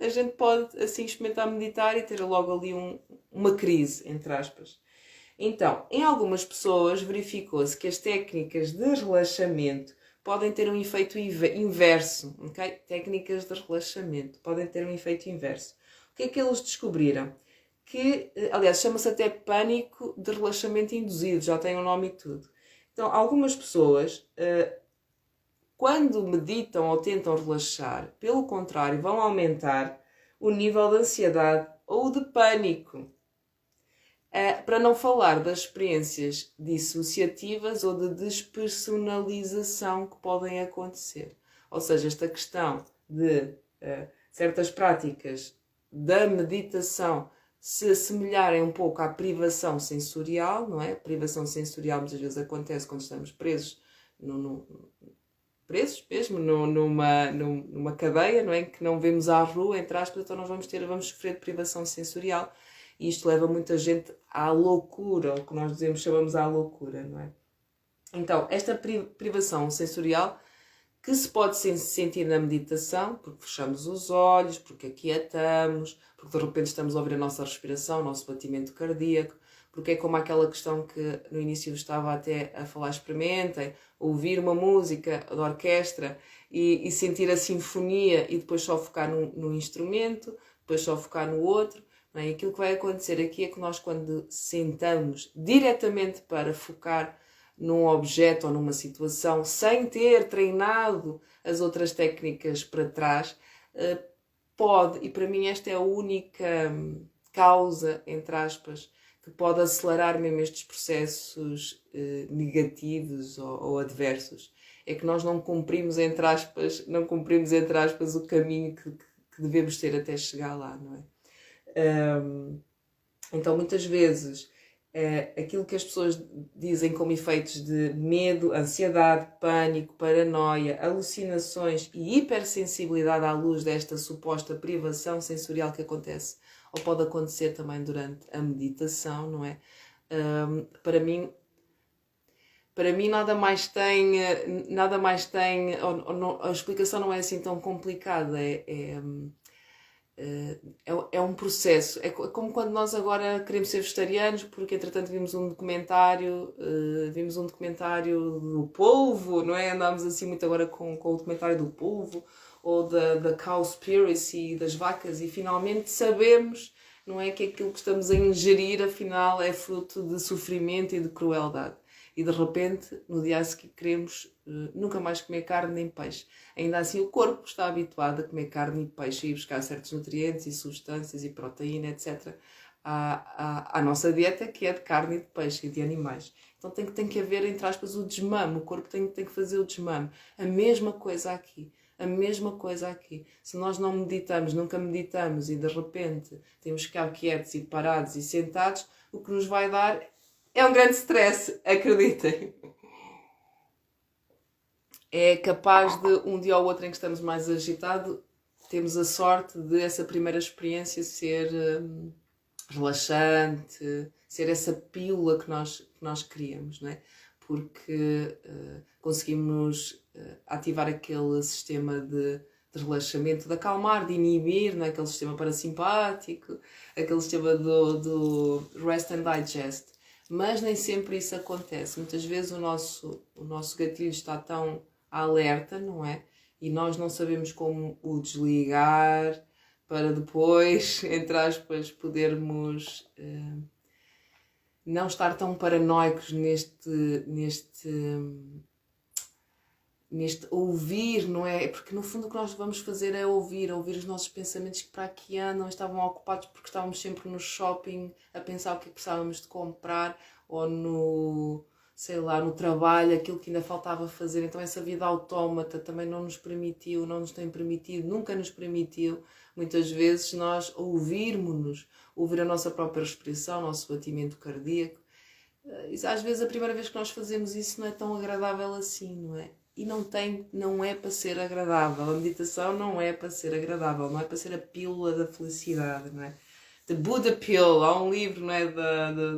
a gente pode assim experimentar meditar e ter logo ali uma crise, entre aspas. Então, em algumas pessoas verificou-se que as técnicas de relaxamento podem ter um efeito inverso, ok? Técnicas de relaxamento podem ter um efeito inverso. O que é que eles descobriram? Que, aliás, chama-se até pânico de relaxamento induzido, já tem um nome e tudo. Então, algumas pessoas, quando meditam ou tentam relaxar, pelo contrário, vão aumentar o nível de ansiedade ou de pânico. Para não falar das experiências dissociativas ou de despersonalização que podem acontecer. Ou seja, esta questão de certas práticas da meditação se assemelharem um pouco à privação sensorial, não é? A privação sensorial muitas vezes acontece quando estamos presos mesmo numa cadeia, não é? Que não vemos à rua, entre aspas, então nós vamos sofrer de privação sensorial. E isto leva muita gente à loucura, o que nós chamamos à loucura, não é? Então, esta privação sensorial que se pode sentir na meditação, porque fechamos os olhos, porque aquietamos, porque de repente estamos a ouvir a nossa respiração, o nosso batimento cardíaco, porque é como aquela questão que no início estava até a falar, experimentem, ouvir uma música de orquestra e sentir a sinfonia e depois só focar num instrumento, depois só focar no outro. E aquilo que vai acontecer aqui é que nós, quando sentamos diretamente para focar num objeto ou numa situação, sem ter treinado as outras técnicas para trás, pode, e para mim esta é a única causa, entre aspas, que pode acelerar mesmo estes processos negativos ou adversos, é que nós não cumprimos, entre aspas, o caminho que devemos ter até chegar lá, não é? Então muitas vezes aquilo que as pessoas dizem como efeitos de medo, ansiedade, pânico, paranoia, alucinações e hipersensibilidade à luz desta suposta privação sensorial que acontece ou pode acontecer também durante a meditação, não é? Para mim nada mais tem, a explicação não é assim tão complicada, é um processo. É como quando nós agora queremos ser vegetarianos porque entretanto vimos um documentário do polvo, não é? Andámos assim muito agora com o documentário do polvo ou da Cowspiracy, das vacas, e finalmente sabemos, não é, que aquilo que estamos a ingerir afinal é fruto de sofrimento e de crueldade. e de repente no dia a seguir queremos nunca mais comer carne nem peixe. Ainda assim o corpo está habituado a comer carne e peixe e buscar certos nutrientes e substâncias e proteína, etc. À nossa dieta, que é de carne e de peixe e de animais. Então tem que haver, entre aspas, o desmame. O corpo tem que fazer o desmame. A mesma coisa aqui. A mesma coisa aqui. Se nós não meditamos, nunca meditamos e de repente temos que ficar quietos e parados e sentados, o que nos vai dar é um grande stress, acreditem. É capaz de um dia ou outro em que estamos mais agitados, temos a sorte de essa primeira experiência ser relaxante, ser essa pílula que nós queríamos, não é? Porque conseguimos ativar aquele sistema de relaxamento, de acalmar, de inibir, não é? Aquele sistema parasimpático, aquele sistema do rest and digest. Mas nem sempre isso acontece. Muitas vezes o nosso gatilho está tão alerta, não é? E nós não sabemos como o desligar para depois, entre aspas, podermos não estar tão paranoicos neste ouvir, não é? Porque no fundo o que nós vamos fazer é ouvir os nossos pensamentos que para aqui andam, estavam ocupados porque estávamos sempre no shopping a pensar o que é que precisávamos de comprar ou no trabalho, aquilo que ainda faltava fazer. Então essa vida autómata também não nos tem permitido, nunca nos permitiu, muitas vezes, nós ouvir a nossa própria respiração, o nosso batimento cardíaco. Às vezes a primeira vez que nós fazemos isso não é tão agradável assim, não é? E não é para ser agradável. A meditação não é para ser agradável, não é para ser a pílula da felicidade, não é? The Buddha Pill, há um livro, não é?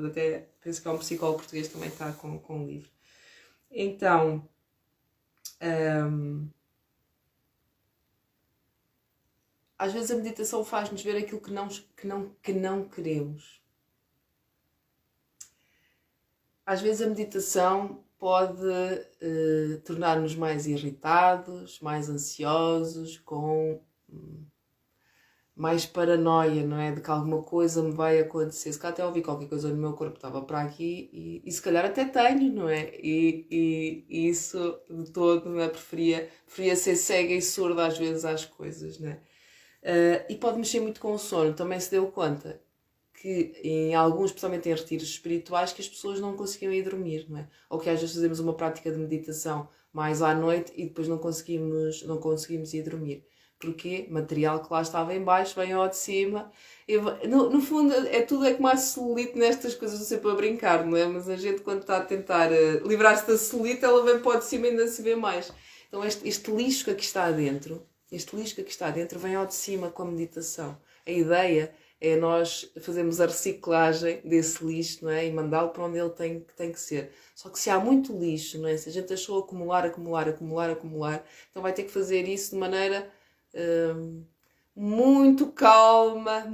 Até penso que há um psicólogo português que também está com um livro. Então, às vezes a meditação faz-nos ver aquilo que não queremos. Às vezes a meditação pode tornar-nos mais irritados, mais ansiosos, com mais paranoia, não é? De que alguma coisa me vai acontecer. Se calhar até ouvi qualquer coisa no meu corpo, estava para aqui e se calhar até tenho, não é? E isso de todo, não é? Preferia ser cega e surda às vezes às coisas, não é? E pode mexer muito com o sono. Também se deu conta que em alguns, especialmente em retiros espirituais, que as pessoas não conseguiam ir dormir, não é? Ou que às vezes fazemos uma prática de meditação mais à noite e depois não conseguimos ir dormir. Porque material que lá estava em baixo vem ao de cima. No fundo, tudo é como a celulite nestas coisas, não sei, para brincar, não é? Mas a gente, quando está a tentar livrar-se da celulite, ela vem para o de cima e ainda se vê mais. Então este lixo que aqui está dentro, vem ao de cima com a meditação. A ideia é nós fazermos a reciclagem desse lixo, não é? E mandá-lo para onde ele tem que ser. Só que se há muito lixo, não é? Se a gente deixou acumular, então vai ter que fazer isso de maneira muito calma.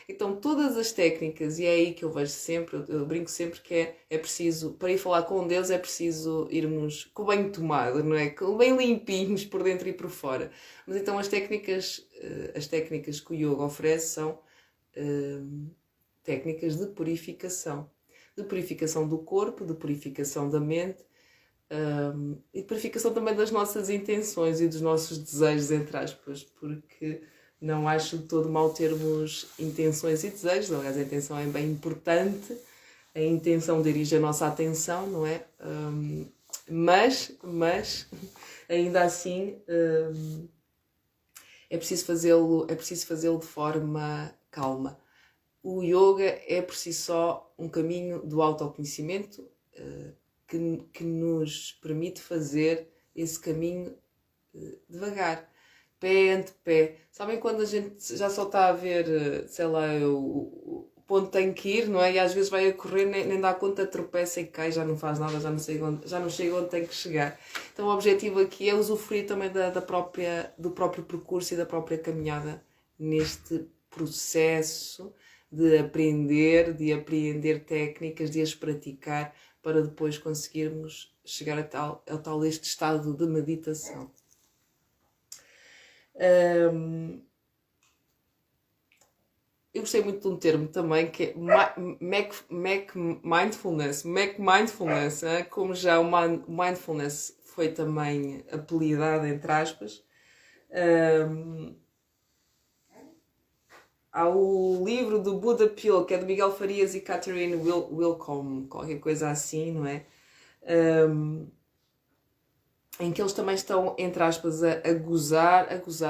Então todas as técnicas, e é aí que eu vejo sempre, eu brinco sempre que é preciso, para ir falar com Deus é preciso irmos com o banho tomado, não é? Bem limpinhos por dentro e por fora. Mas então as técnicas que o yoga oferece são técnicas de purificação do corpo, de purificação da mente, e purificação também das nossas intenções e dos nossos desejos, entre aspas, porque não acho de todo mal termos intenções e desejos. Aliás, a intenção é bem importante, a intenção dirige a nossa atenção, não é? Mas ainda assim é preciso fazê-lo de forma calma. O yoga é por si só um caminho do autoconhecimento que nos permite fazer esse caminho devagar, pé ante pé. Sabem quando a gente já só está a ver, sei lá, o ponto tem que ir, não é? E às vezes vai a correr, nem dá conta, tropeça e cai, já não faz nada, já não chega onde tem que chegar. Então o objetivo aqui é usufruir também do próprio percurso e da própria caminhada neste processo de apreender técnicas, de as praticar, para depois conseguirmos chegar a tal este estado de meditação. eu gostei muito de um termo também que é Mac Mindfulness, como já o Mindfulness foi também apelidado, entre aspas. Há o livro do Buddha Pill, que é de Miguel Farias e Catherine Wilcombe, qualquer coisa assim, não é? Em que eles também estão, entre aspas, a gozar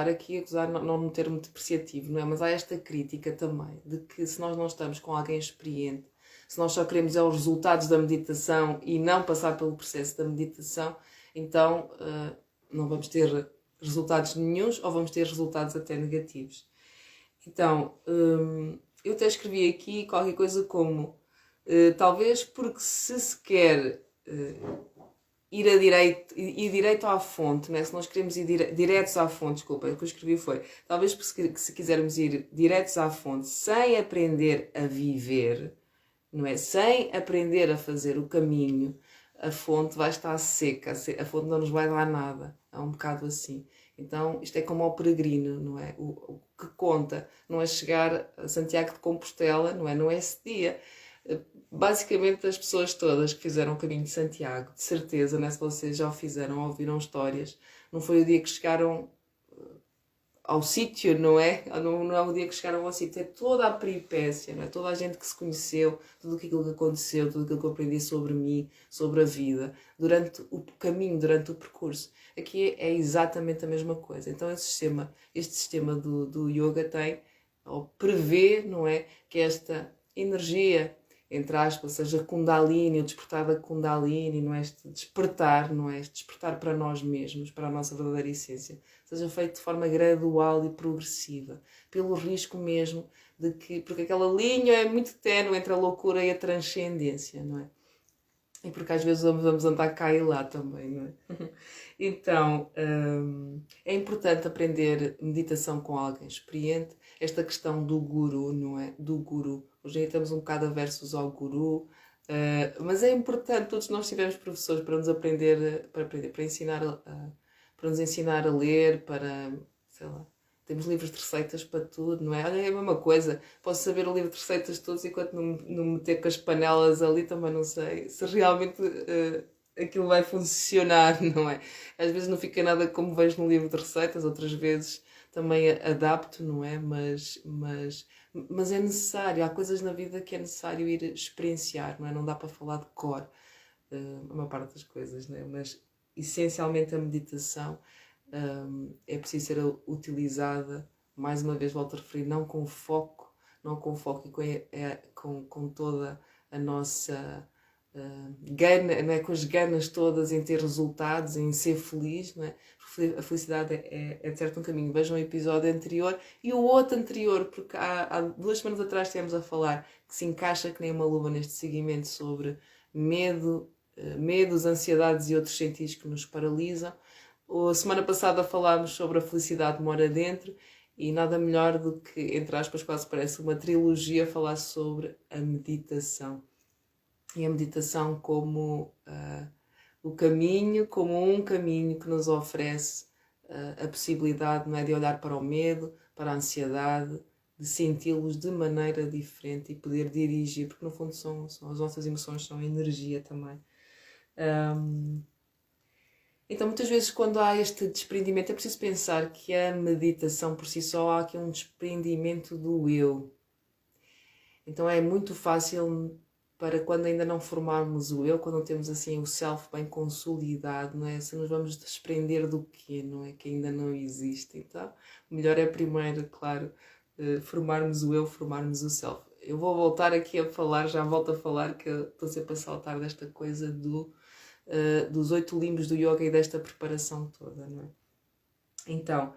aqui, a gozar não num termo depreciativo, não é? Mas há esta crítica também, de que se nós não estamos com alguém experiente, se nós só queremos os resultados da meditação e não passar pelo processo da meditação, então não vamos ter resultados nenhuns ou vamos ter resultados até negativos. Então, eu até escrevi aqui qualquer coisa como talvez porque se quer ir direito à fonte, né? Se nós queremos ir diretos à fonte, desculpa, o que eu escrevi foi talvez se quisermos ir diretos à fonte sem aprender a viver, não é? Sem aprender a fazer o caminho, a fonte vai estar seca, a fonte não nos vai dar nada, é um bocado assim. Então isto é como ao peregrino, não é? O que conta não é chegar a Santiago de Compostela, não é? Não é esse dia. Basicamente as pessoas todas que fizeram o caminho de Santiago, de certeza, né, se vocês já o fizeram, ouviram histórias, não foi o dia que chegaram ao sítio, não é? Não é o dia que chegaram ao sítio, é toda a peripécia, não é? Toda a gente que se conheceu, tudo aquilo que aconteceu, tudo aquilo que eu aprendi sobre mim, sobre a vida, durante o caminho, durante o percurso. Aqui é exatamente a mesma coisa. Então este sistema do yoga tem, ou prevê, não é? Que esta energia, entre aspas, seja Kundalini, o despertar da Kundalini, não é? Este despertar, não é? Este despertar para nós mesmos, para a nossa verdadeira essência, seja feito de forma gradual e progressiva, pelo risco mesmo de que, porque aquela linha é muito ténue entre a loucura e a transcendência, não é? E porque às vezes vamos andar cá e lá também, não é? Então, é importante aprender meditação com alguém experiente. Esta questão do guru, não é? Do guru. Hoje em dia estamos um bocado aversos ao guru, mas é importante, todos nós tivemos professores para nos aprender, para ensinar, para nos ensinar a ler, para, sei lá, temos livros de receitas para tudo, não é? Olha, é a mesma coisa. Posso saber o livro de receitas todos enquanto não meter com as panelas ali, também não sei se realmente aquilo vai funcionar, não é? Às vezes não fica nada como vejo no livro de receitas, outras vezes também adapto, não é? Mas é necessário, há coisas na vida que é necessário ir experienciar, não é? Não dá para falar de cor, a maior parte das coisas, não é? Mas essencialmente a meditação é preciso ser utilizada, mais uma vez volto a referir, não com foco e com toda a nossa gana, não é? Com as ganas todas em ter resultados, em ser feliz, não é? A felicidade é de certo um caminho. Vejam o episódio anterior e o outro anterior, porque há 2 semanas atrás estivemos a falar que se encaixa que nem uma luva neste segmento sobre medos, ansiedades e outros sentidos que nos paralisam. A semana passada falámos sobre a felicidade mora dentro e nada melhor do que, entre aspas, quase parece uma trilogia falar sobre a meditação. E a meditação como o caminho, como um caminho que nos oferece a possibilidade, não é, de olhar para o medo, para a ansiedade, de senti-los de maneira diferente e poder dirigir, porque no fundo são as nossas emoções, são energia também. Então muitas vezes quando há este desprendimento é preciso pensar que a meditação por si só há aqui um desprendimento do eu. Então é muito fácil para quando ainda não formarmos o eu, quando não temos assim o self bem consolidado, não é? Se nos vamos desprender do quê, não é? Que ainda não existe. Então, o melhor é primeiro, claro, formarmos o eu, formarmos o self. Eu vou voltar aqui a falar, já volto a falar, que eu estou sempre a saltar desta coisa dos 8 limbos do yoga e desta preparação toda, não é? Então,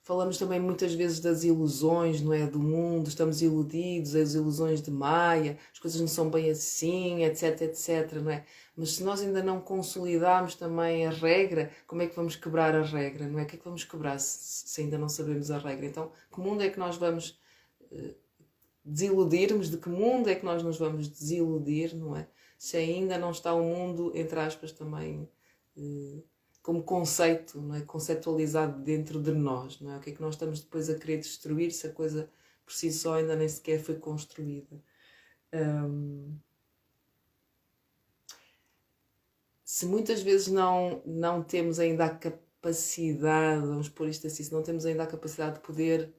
falamos também muitas vezes das ilusões, não é? Do mundo, estamos iludidos, as ilusões de Maia, as coisas não são bem assim, etc, etc, não é? Mas se nós ainda não consolidarmos também a regra, como é que vamos quebrar a regra, não é? O que é que vamos quebrar se ainda não sabemos a regra? Então, que mundo é que nós vamos desiludirmos? De que mundo é que nós nos vamos desiludir, não é? Se ainda não está o mundo, entre aspas, também como conceito, não é? Conceptualizado dentro de nós, não é? O que é que nós estamos depois a querer destruir se a coisa por si só ainda nem sequer foi construída. Se muitas vezes não temos ainda a capacidade, vamos pôr isto assim, se não temos ainda a capacidade de poder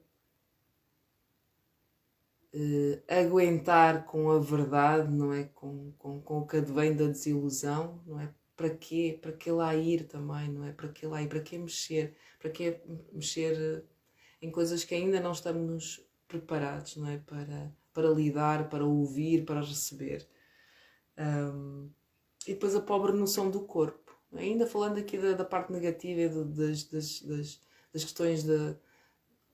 aguentar com a verdade, não é? Com o que advém da desilusão, não é? Para quê? Para que lá ir também, não é? Para que lá ir? Para que mexer? Para que mexer em coisas que ainda não estamos preparados, não é? Para lidar, para ouvir, para receber. E depois a pobre noção do corpo. Ainda falando aqui da parte negativa e das questões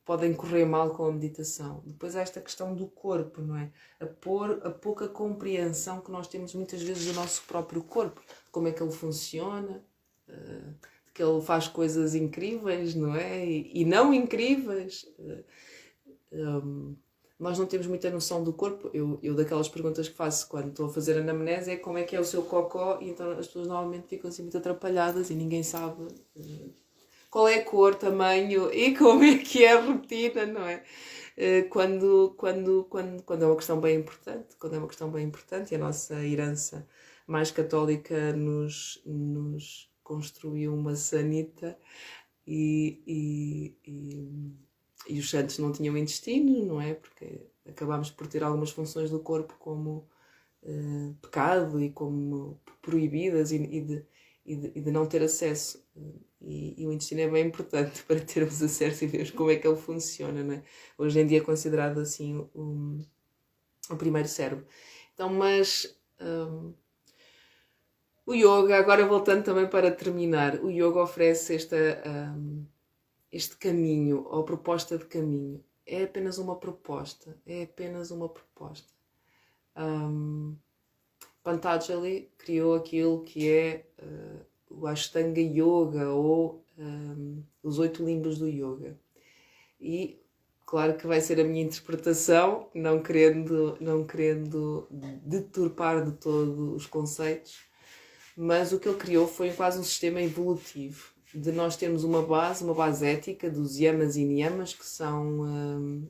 podem correr mal com a meditação. Depois há esta questão do corpo, não é? A pouca compreensão que nós temos muitas vezes do nosso próprio corpo, como é que ele funciona, de que ele faz coisas incríveis, não é? E não incríveis. Nós não temos muita noção do corpo. Eu daquelas perguntas que faço quando estou a fazer anamnese é como é que é o seu cocó, e então as pessoas normalmente ficam assim muito atrapalhadas e ninguém sabe qual é a cor, tamanho e como é que é a rotina, não é? Quando é uma questão bem importante, quando é uma questão bem importante, e a nossa herança mais católica nos construiu uma sanita e os santos não tinham intestino, não é? Porque acabámos por ter algumas funções do corpo como pecado e como proibidas e de não ter acesso. E o intestino é bem importante para termos acesso e vermos como é que ele funciona, não é? Hoje em dia é considerado assim o primeiro cérebro. Então, mas o yoga, agora voltando também para terminar, o yoga oferece este caminho, ou proposta de caminho. É apenas uma proposta. É apenas uma proposta. Patanjali criou aquilo que é o Ashtanga Yoga, ou os 8 limbos do yoga. E claro que vai ser a minha interpretação, não querendo deturpar de todo os conceitos, mas o que ele criou foi quase um sistema evolutivo, de nós termos uma base ética dos yamas e niyamas, que são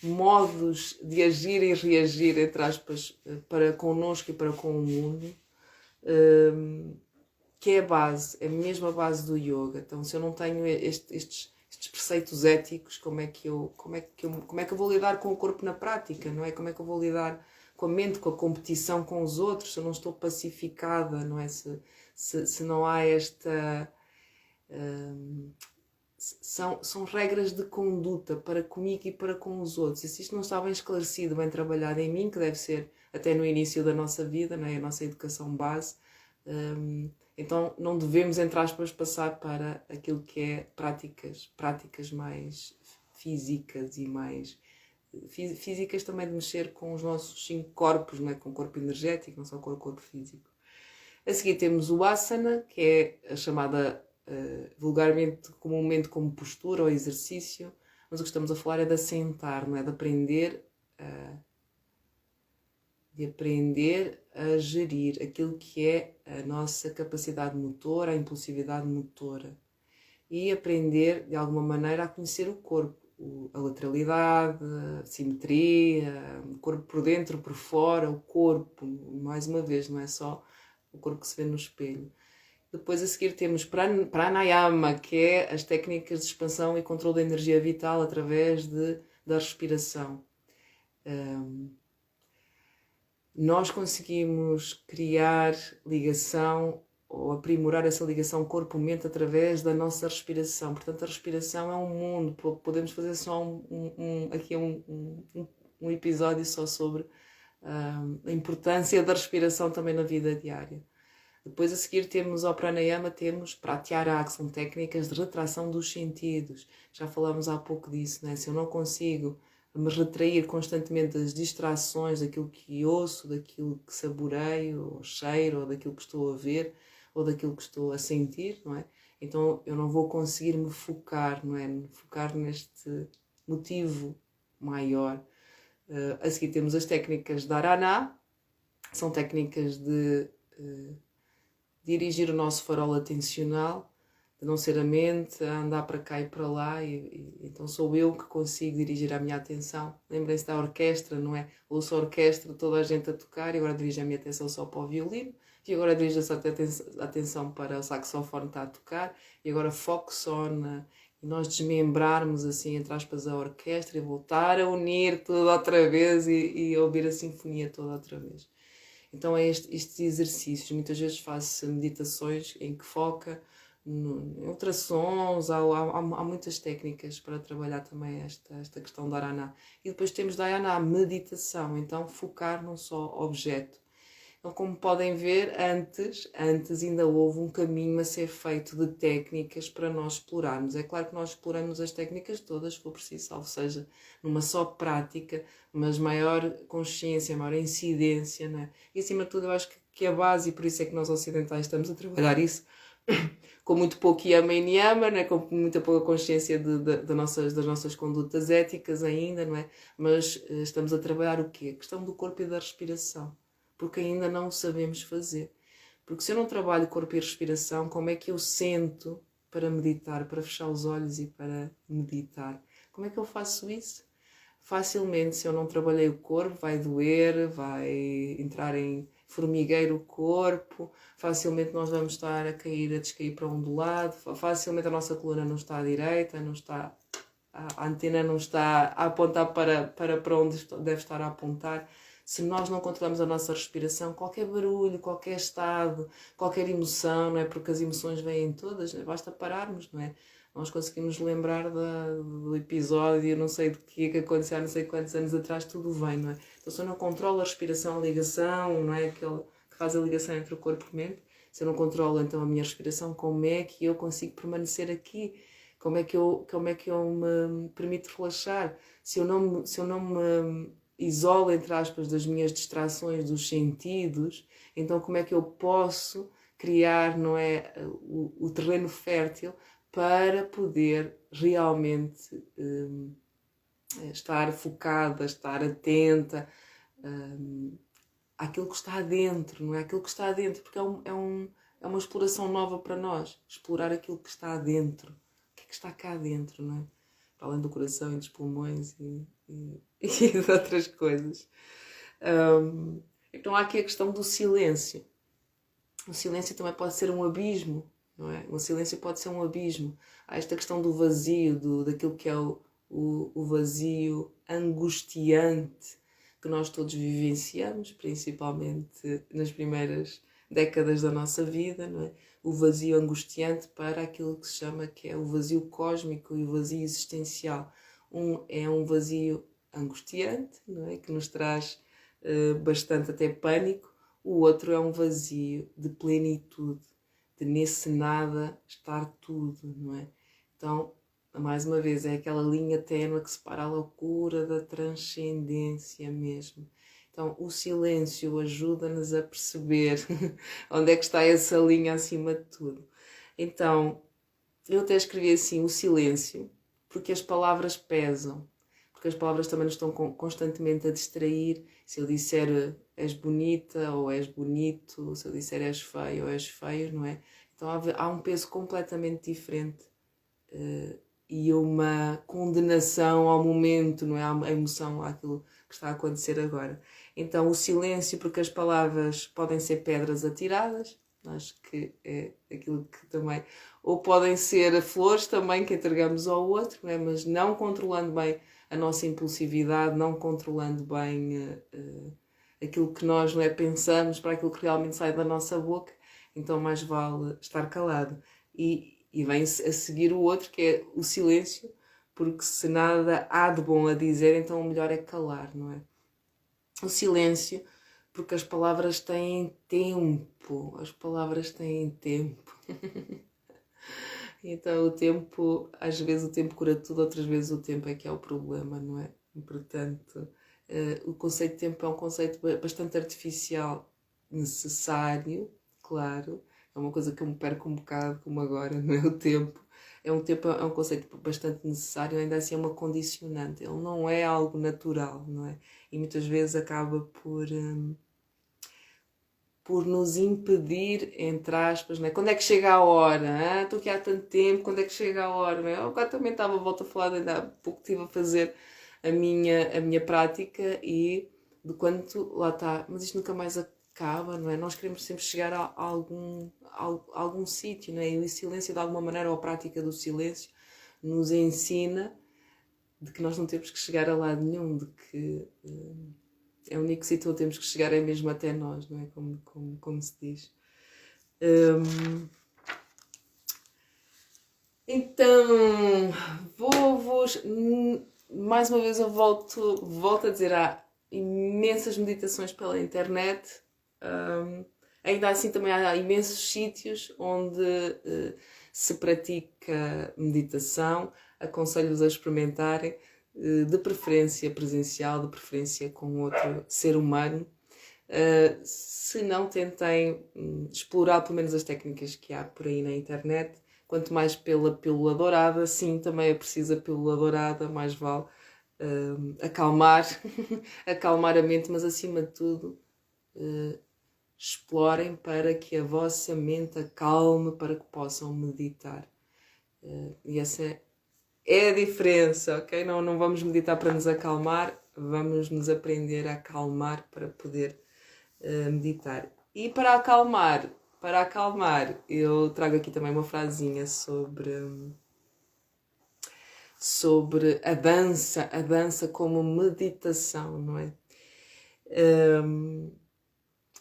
modos de agir e reagir, entre aspas, para connosco e para com o mundo, que é a base, é mesmo a base do yoga. Então, se eu não tenho estes preceitos éticos, como é que eu vou lidar com o corpo na prática, não é? Como é que eu vou lidar com a mente, com a competição com os outros, se eu não estou pacificada, não é? Se não há esta... São regras de conduta para comigo e para com os outros. E se isto não está bem esclarecido, bem trabalhado em mim, que deve ser até no início da nossa vida, não é? A nossa educação base, então não devemos, entre aspas, passar para aquilo que é práticas mais físicas e mais... físicas também de mexer com os nossos 5 corpos, não é? Com o corpo energético, não só com o corpo físico. A seguir temos o asana, que é a chamada vulgarmente, comumente, como postura ou exercício, mas o que estamos a falar é de assentar, não é? De aprender a gerir aquilo que é a nossa capacidade motora, a impulsividade motora, e aprender de alguma maneira a conhecer o corpo, a lateralidade, a simetria, o corpo por dentro, por fora, o corpo, mais uma vez, não é só o corpo que se vê no espelho. Depois a seguir temos pranayama, que é as técnicas de expansão e controle da energia vital através da respiração. Nós conseguimos criar ligação ou aprimorar essa ligação corpo-mente através da nossa respiração. Portanto, a respiração é um mundo. Podemos fazer só um episódio só sobre a importância da respiração também na vida diária. Depois a seguir temos ao pranayama, temos pratyahara, que são técnicas de retração dos sentidos. Já falamos há pouco disso, né? Se eu não consigo me retrair constantemente das distrações, daquilo que ouço, daquilo que saboreio, ou cheiro, ou daquilo que estou a ver, ou daquilo que estou a sentir, não é? Então eu não vou conseguir me focar, não é? Focar neste motivo maior. A seguir temos as técnicas de dharana, são técnicas de dirigir o nosso farol atencional, de não ser a mente a andar para cá e para lá, então sou eu que consigo dirigir a minha atenção. Lembrem-se da orquestra, não é? Ouço a orquestra, toda a gente a tocar, e agora dirijo a minha atenção só para o violino, e agora dirijo a atenção para o saxofone que está a tocar, e agora foco só e nós desmembrarmos, assim, entre aspas, a orquestra e voltar a unir tudo outra vez e ouvir a sinfonia toda outra vez. Então é estes exercícios, muitas vezes faço meditações em que foca em ultrassons, há muitas técnicas para trabalhar também esta questão da Dharana. E depois temos Dhyana, a meditação, então focar num só objeto. Então, como podem ver, antes ainda houve um caminho a ser feito de técnicas para nós explorarmos. É claro que nós exploramos as técnicas todas, se for preciso, ou seja, numa só prática, mas maior consciência, maior incidência, não é? E acima de tudo eu acho que a base, e por isso é que nós ocidentais estamos a trabalhar isso, com muito pouco yama e niyama, não é? Com muita pouca consciência das nossas condutas éticas ainda, não é? Mas estamos a trabalhar o quê? A questão do corpo e da respiração, porque ainda não o sabemos fazer. Porque se eu não trabalho corpo e respiração, como é que eu sento para meditar, para fechar os olhos e para meditar? Como é que eu faço isso? Facilmente, se eu não trabalhei o corpo, vai doer, vai entrar em formigueiro o corpo, facilmente nós vamos estar a cair, a descair para um do lado, facilmente a nossa coluna não está à direita, não está, a antena não está a apontar para onde deve estar a apontar. Se nós não controlamos a nossa respiração, qualquer barulho, qualquer estado, qualquer emoção, não é? Porque as emoções vêm todas, não é? Basta pararmos, não é? Nós conseguimos lembrar do episódio, não sei do que aconteceu há não sei quantos anos atrás, tudo vem, não é? Então, se eu não controlo a respiração, a ligação, não é? Aquele que faz a ligação entre o corpo e a mente, se eu não controlo então a minha respiração, como é que eu consigo permanecer aqui? Como é que eu me permito relaxar? Se eu não me isolo, entre aspas, das minhas distrações dos sentidos, então como é que eu posso criar, não é, o terreno fértil para poder realmente estar focada, estar atenta àquilo que está dentro, não é? Aquilo que está dentro, porque é uma exploração nova para nós, explorar aquilo que está dentro. O que é que está cá dentro, não é? Para além do coração e dos pulmões e de outras coisas. Então há aqui a questão do silêncio. O silêncio também pode ser um abismo, não é? O silêncio pode ser um abismo. Há esta questão do vazio, daquilo que é o vazio angustiante que nós todos vivenciamos, principalmente nas primeiras décadas da nossa vida, não é? O vazio angustiante para aquilo que se chama que é o vazio cósmico e o vazio existencial. É um vazio angustiante, não é? Que nos traz bastante até pânico. O outro é um vazio de plenitude, de nesse nada estar tudo, não é? Então, mais uma vez, é aquela linha ténue que separa a loucura da transcendência mesmo. Então, o silêncio ajuda-nos a perceber onde é que está essa linha acima de tudo. Então, eu até escrevi assim, o silêncio, porque as palavras pesam, porque as palavras também nos estão constantemente a distrair. Se eu disser és bonita ou és bonito, se eu disser és feio ou és feio, não é? Então há um peso completamente diferente e uma condenação ao momento, não é? À emoção, àquilo que está a acontecer agora. Então o silêncio, porque as palavras podem ser pedras atiradas, acho que é aquilo que também... Ou podem ser flores também que entregamos ao outro, não é? Mas não controlando bem a nossa impulsividade, não controlando bem aquilo que nós, não é, pensamos para aquilo que realmente sai da nossa boca, então mais vale estar calado. E vem a seguir o outro, que é o silêncio, porque se nada há de bom a dizer, então o melhor é calar, não é? O silêncio, porque as palavras têm tempo, as palavras têm tempo. Então o tempo, às vezes o tempo cura tudo, outras vezes o tempo é que é o problema, não é? E, portanto, o conceito de tempo é um conceito bastante artificial, necessário, claro. É uma coisa que eu me perco um bocado, como agora, não é? O tempo. É um conceito bastante necessário, ainda assim é uma condicionante. Ele não é algo natural, não é? E muitas vezes acaba por nos impedir, entre aspas, né? Quando é que chega a hora? Estou aqui há tanto tempo, quando é que chega a hora? Eu agora também estava, volto a falar, ainda há pouco estive a fazer a minha prática e de quanto, lá está, mas isto nunca mais acaba, não é? Nós queremos sempre chegar a algum sítio, não é? E o silêncio, de alguma maneira, ou a prática do silêncio, nos ensina de que nós não temos que chegar a lado nenhum, de que é o único sítio onde temos que chegar é mesmo até nós, não é? Como se diz. Então, mais uma vez eu volto a dizer, há imensas meditações pela internet, ainda assim também há imensos sítios onde se pratica meditação, aconselho-vos a experimentarem, de preferência presencial, de preferência com outro ser humano. Se não, tentem explorar pelo menos as técnicas que há por aí na internet. Quanto mais pela pílula dourada, sim, também é preciso a pílula dourada, mais vale acalmar, acalmar a mente, mas acima de tudo, explorem para que a vossa mente acalme, para que possam meditar. E essa é a diferença, ok? Não vamos meditar para nos acalmar, vamos nos aprender a acalmar para poder meditar. E para acalmar, eu trago aqui também uma frasinha sobre a dança como meditação, não é?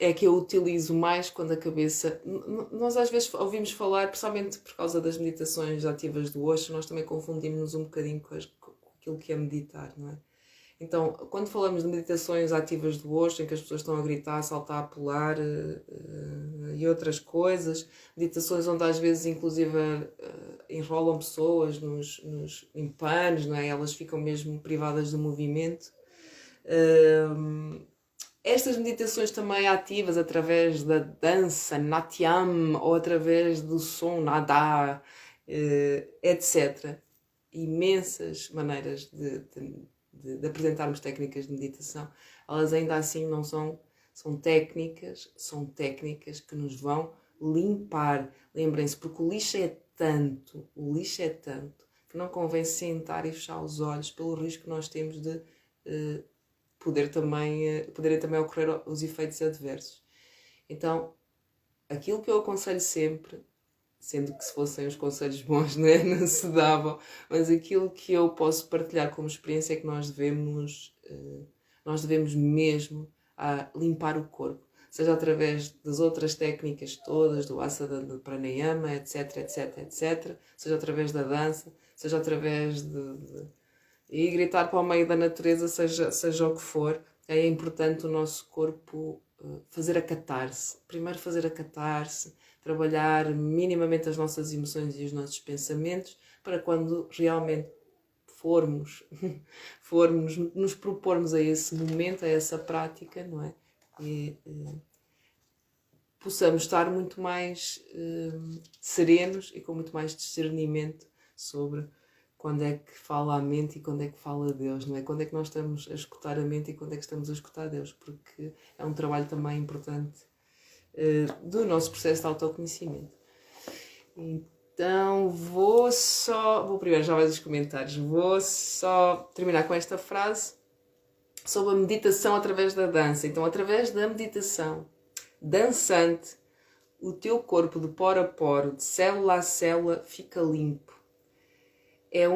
É que eu utilizo mais quando a cabeça... Nós às vezes ouvimos falar, principalmente por causa das meditações ativas do Osho, nós também confundimos um bocadinho com aquilo que é meditar, não é? Então, quando falamos de meditações ativas do Osho, em que as pessoas estão a gritar, a saltar, a pular e outras coisas, meditações onde às vezes inclusive enrolam pessoas em panos, não é? Elas ficam mesmo privadas de movimento. Estas meditações também ativas através da dança, natyam, ou através do som, nada, etc. Imensas maneiras de apresentarmos técnicas de meditação. Elas ainda assim não são técnicas que nos vão limpar. Lembrem-se, porque o lixo é tanto, que não convém sentar e fechar os olhos pelo risco que nós temos de poderem também ocorrer os efeitos adversos. Então, aquilo que eu aconselho sempre, sendo que se fossem os conselhos bons, né, não se davam, mas aquilo que eu posso partilhar como experiência é que nós devemos mesmo limpar o corpo, seja através das outras técnicas todas, do asana, do pranayama, etc, etc, etc, seja através da dança, seja através e gritar para o meio da natureza, seja o que for. É importante o nosso corpo fazer a catarse. Primeiro fazer a catarse, trabalhar minimamente as nossas emoções e os nossos pensamentos, para quando realmente formos nos propormos a esse momento, a essa prática, não é? E possamos estar muito mais serenos e com muito mais discernimento sobre quando é que fala a mente e quando é que fala Deus, não é? Quando é que nós estamos a escutar a mente e quando é que estamos a escutar Deus, porque é um trabalho também importante do nosso processo de autoconhecimento. Então vou primeiro já vais os comentários, vou só terminar com esta frase sobre a meditação através da dança. Então, através da meditação dançante, o teu corpo de poro a poro, de célula a célula, fica limpo. É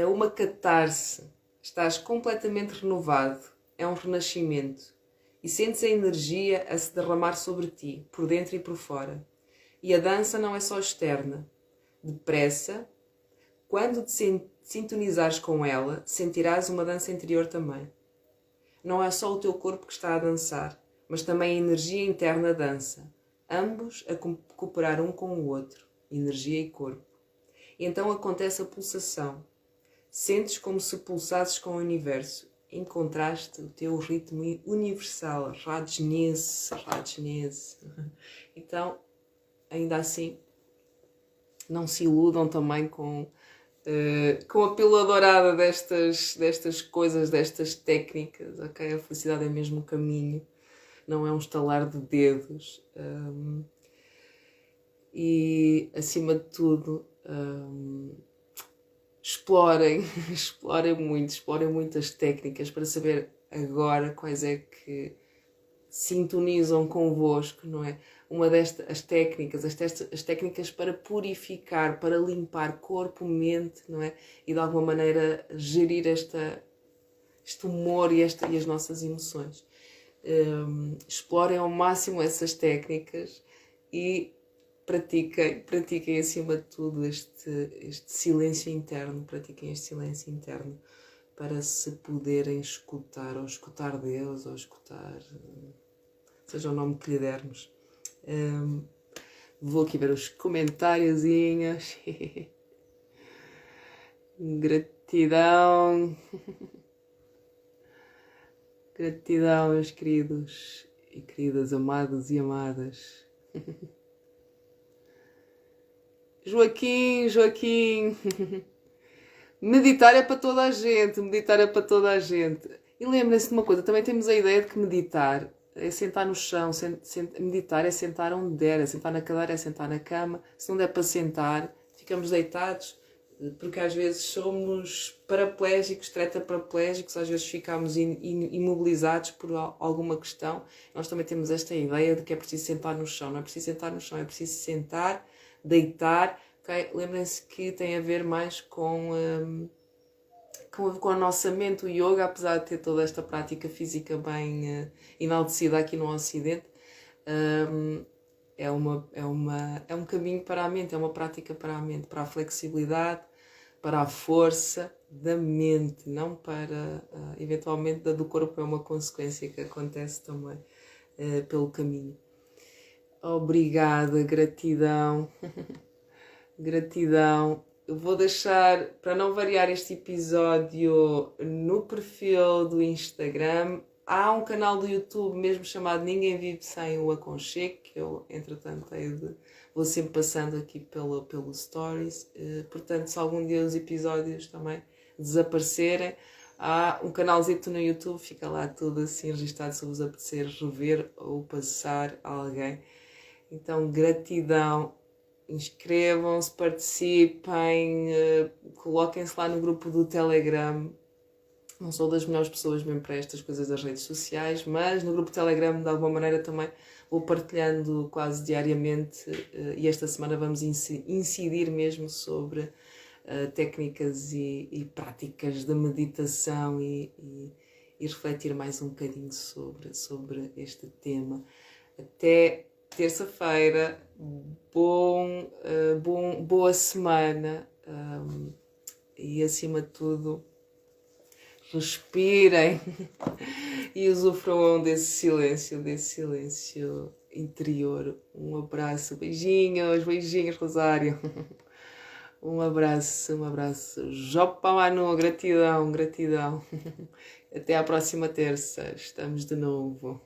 uma catarse. Estás completamente renovado. É um renascimento. E sentes a energia a se derramar sobre ti, por dentro e por fora. E a dança não é só externa. Depressa, quando te sintonizares com ela, sentirás uma dança interior também. Não é só o teu corpo que está a dançar, mas também a energia interna dança. Ambos a cooperar um com o outro, energia e corpo. E então acontece a pulsação. Sentes como se pulsasses com o universo. Encontraste o teu ritmo universal. Rajneesh. Então, ainda assim, não se iludam também com a pílula dourada destas coisas, destas técnicas, ok? A felicidade é mesmo o caminho. não é um estalar de dedos. E, acima de tudo, explorem muito as técnicas para saber agora quais é que sintonizam convosco, não é? Uma destas as técnicas para purificar, para limpar corpo, mente, não é? E de alguma maneira gerir este humor e as nossas emoções. Explorem ao máximo essas técnicas e pratiquem acima de tudo este silêncio interno, pratiquem este silêncio interno para se poderem escutar, ou escutar Deus, ou escutar, seja o nome que lhe dermos. Vou aqui ver os comentáriozinhos. Gratidão. Gratidão, meus queridos e queridas, amados e amadas. Joaquim. Meditar é para toda a gente, E lembrem-se de uma coisa, também temos a ideia de que meditar é sentar no chão, meditar é sentar onde der, é sentar na cadeira, é sentar na cama. Se não der para sentar, ficamos deitados, porque às vezes somos paraplégicos, tetraplégicos, às vezes ficamos imobilizados por alguma questão. Nós também temos esta ideia de que é preciso sentar no chão. Não é preciso sentar no chão, é preciso sentar, deitar. Okay? Lembrem-se que tem a ver mais com a nossa mente. O yoga, apesar de ter toda esta prática física bem enaltecida aqui no Ocidente, é um caminho para a mente, é uma prática para a mente, para a flexibilidade, para a força da mente, não para, eventualmente, da do corpo, é uma consequência que acontece também pelo caminho. Obrigada, gratidão. Gratidão. Eu vou deixar, para não variar este episódio, no perfil do Instagram. Há um canal do YouTube mesmo chamado Ninguém Vive Sem o Aconchego, que eu, entretanto, vou sempre passando aqui pelo Stories. Portanto, se algum dia os episódios também desaparecerem, há um canalzito no YouTube, fica lá tudo assim registado se vos apetecer rever ou passar a alguém. Então, gratidão. Inscrevam-se, participem, coloquem-se lá no grupo do Telegram. Não sou das melhores pessoas mesmo para estas coisas das redes sociais, mas no grupo Telegram, de alguma maneira, também vou partilhando quase diariamente, e esta semana vamos incidir mesmo sobre técnicas e práticas de meditação e refletir mais um bocadinho sobre este tema. Até terça-feira, boa semana, e acima de tudo, respirem e usufruam desse silêncio interior. Um abraço, beijinhos, Rosário. Um abraço. Jopa Manu, gratidão. Até à próxima terça, estamos de novo.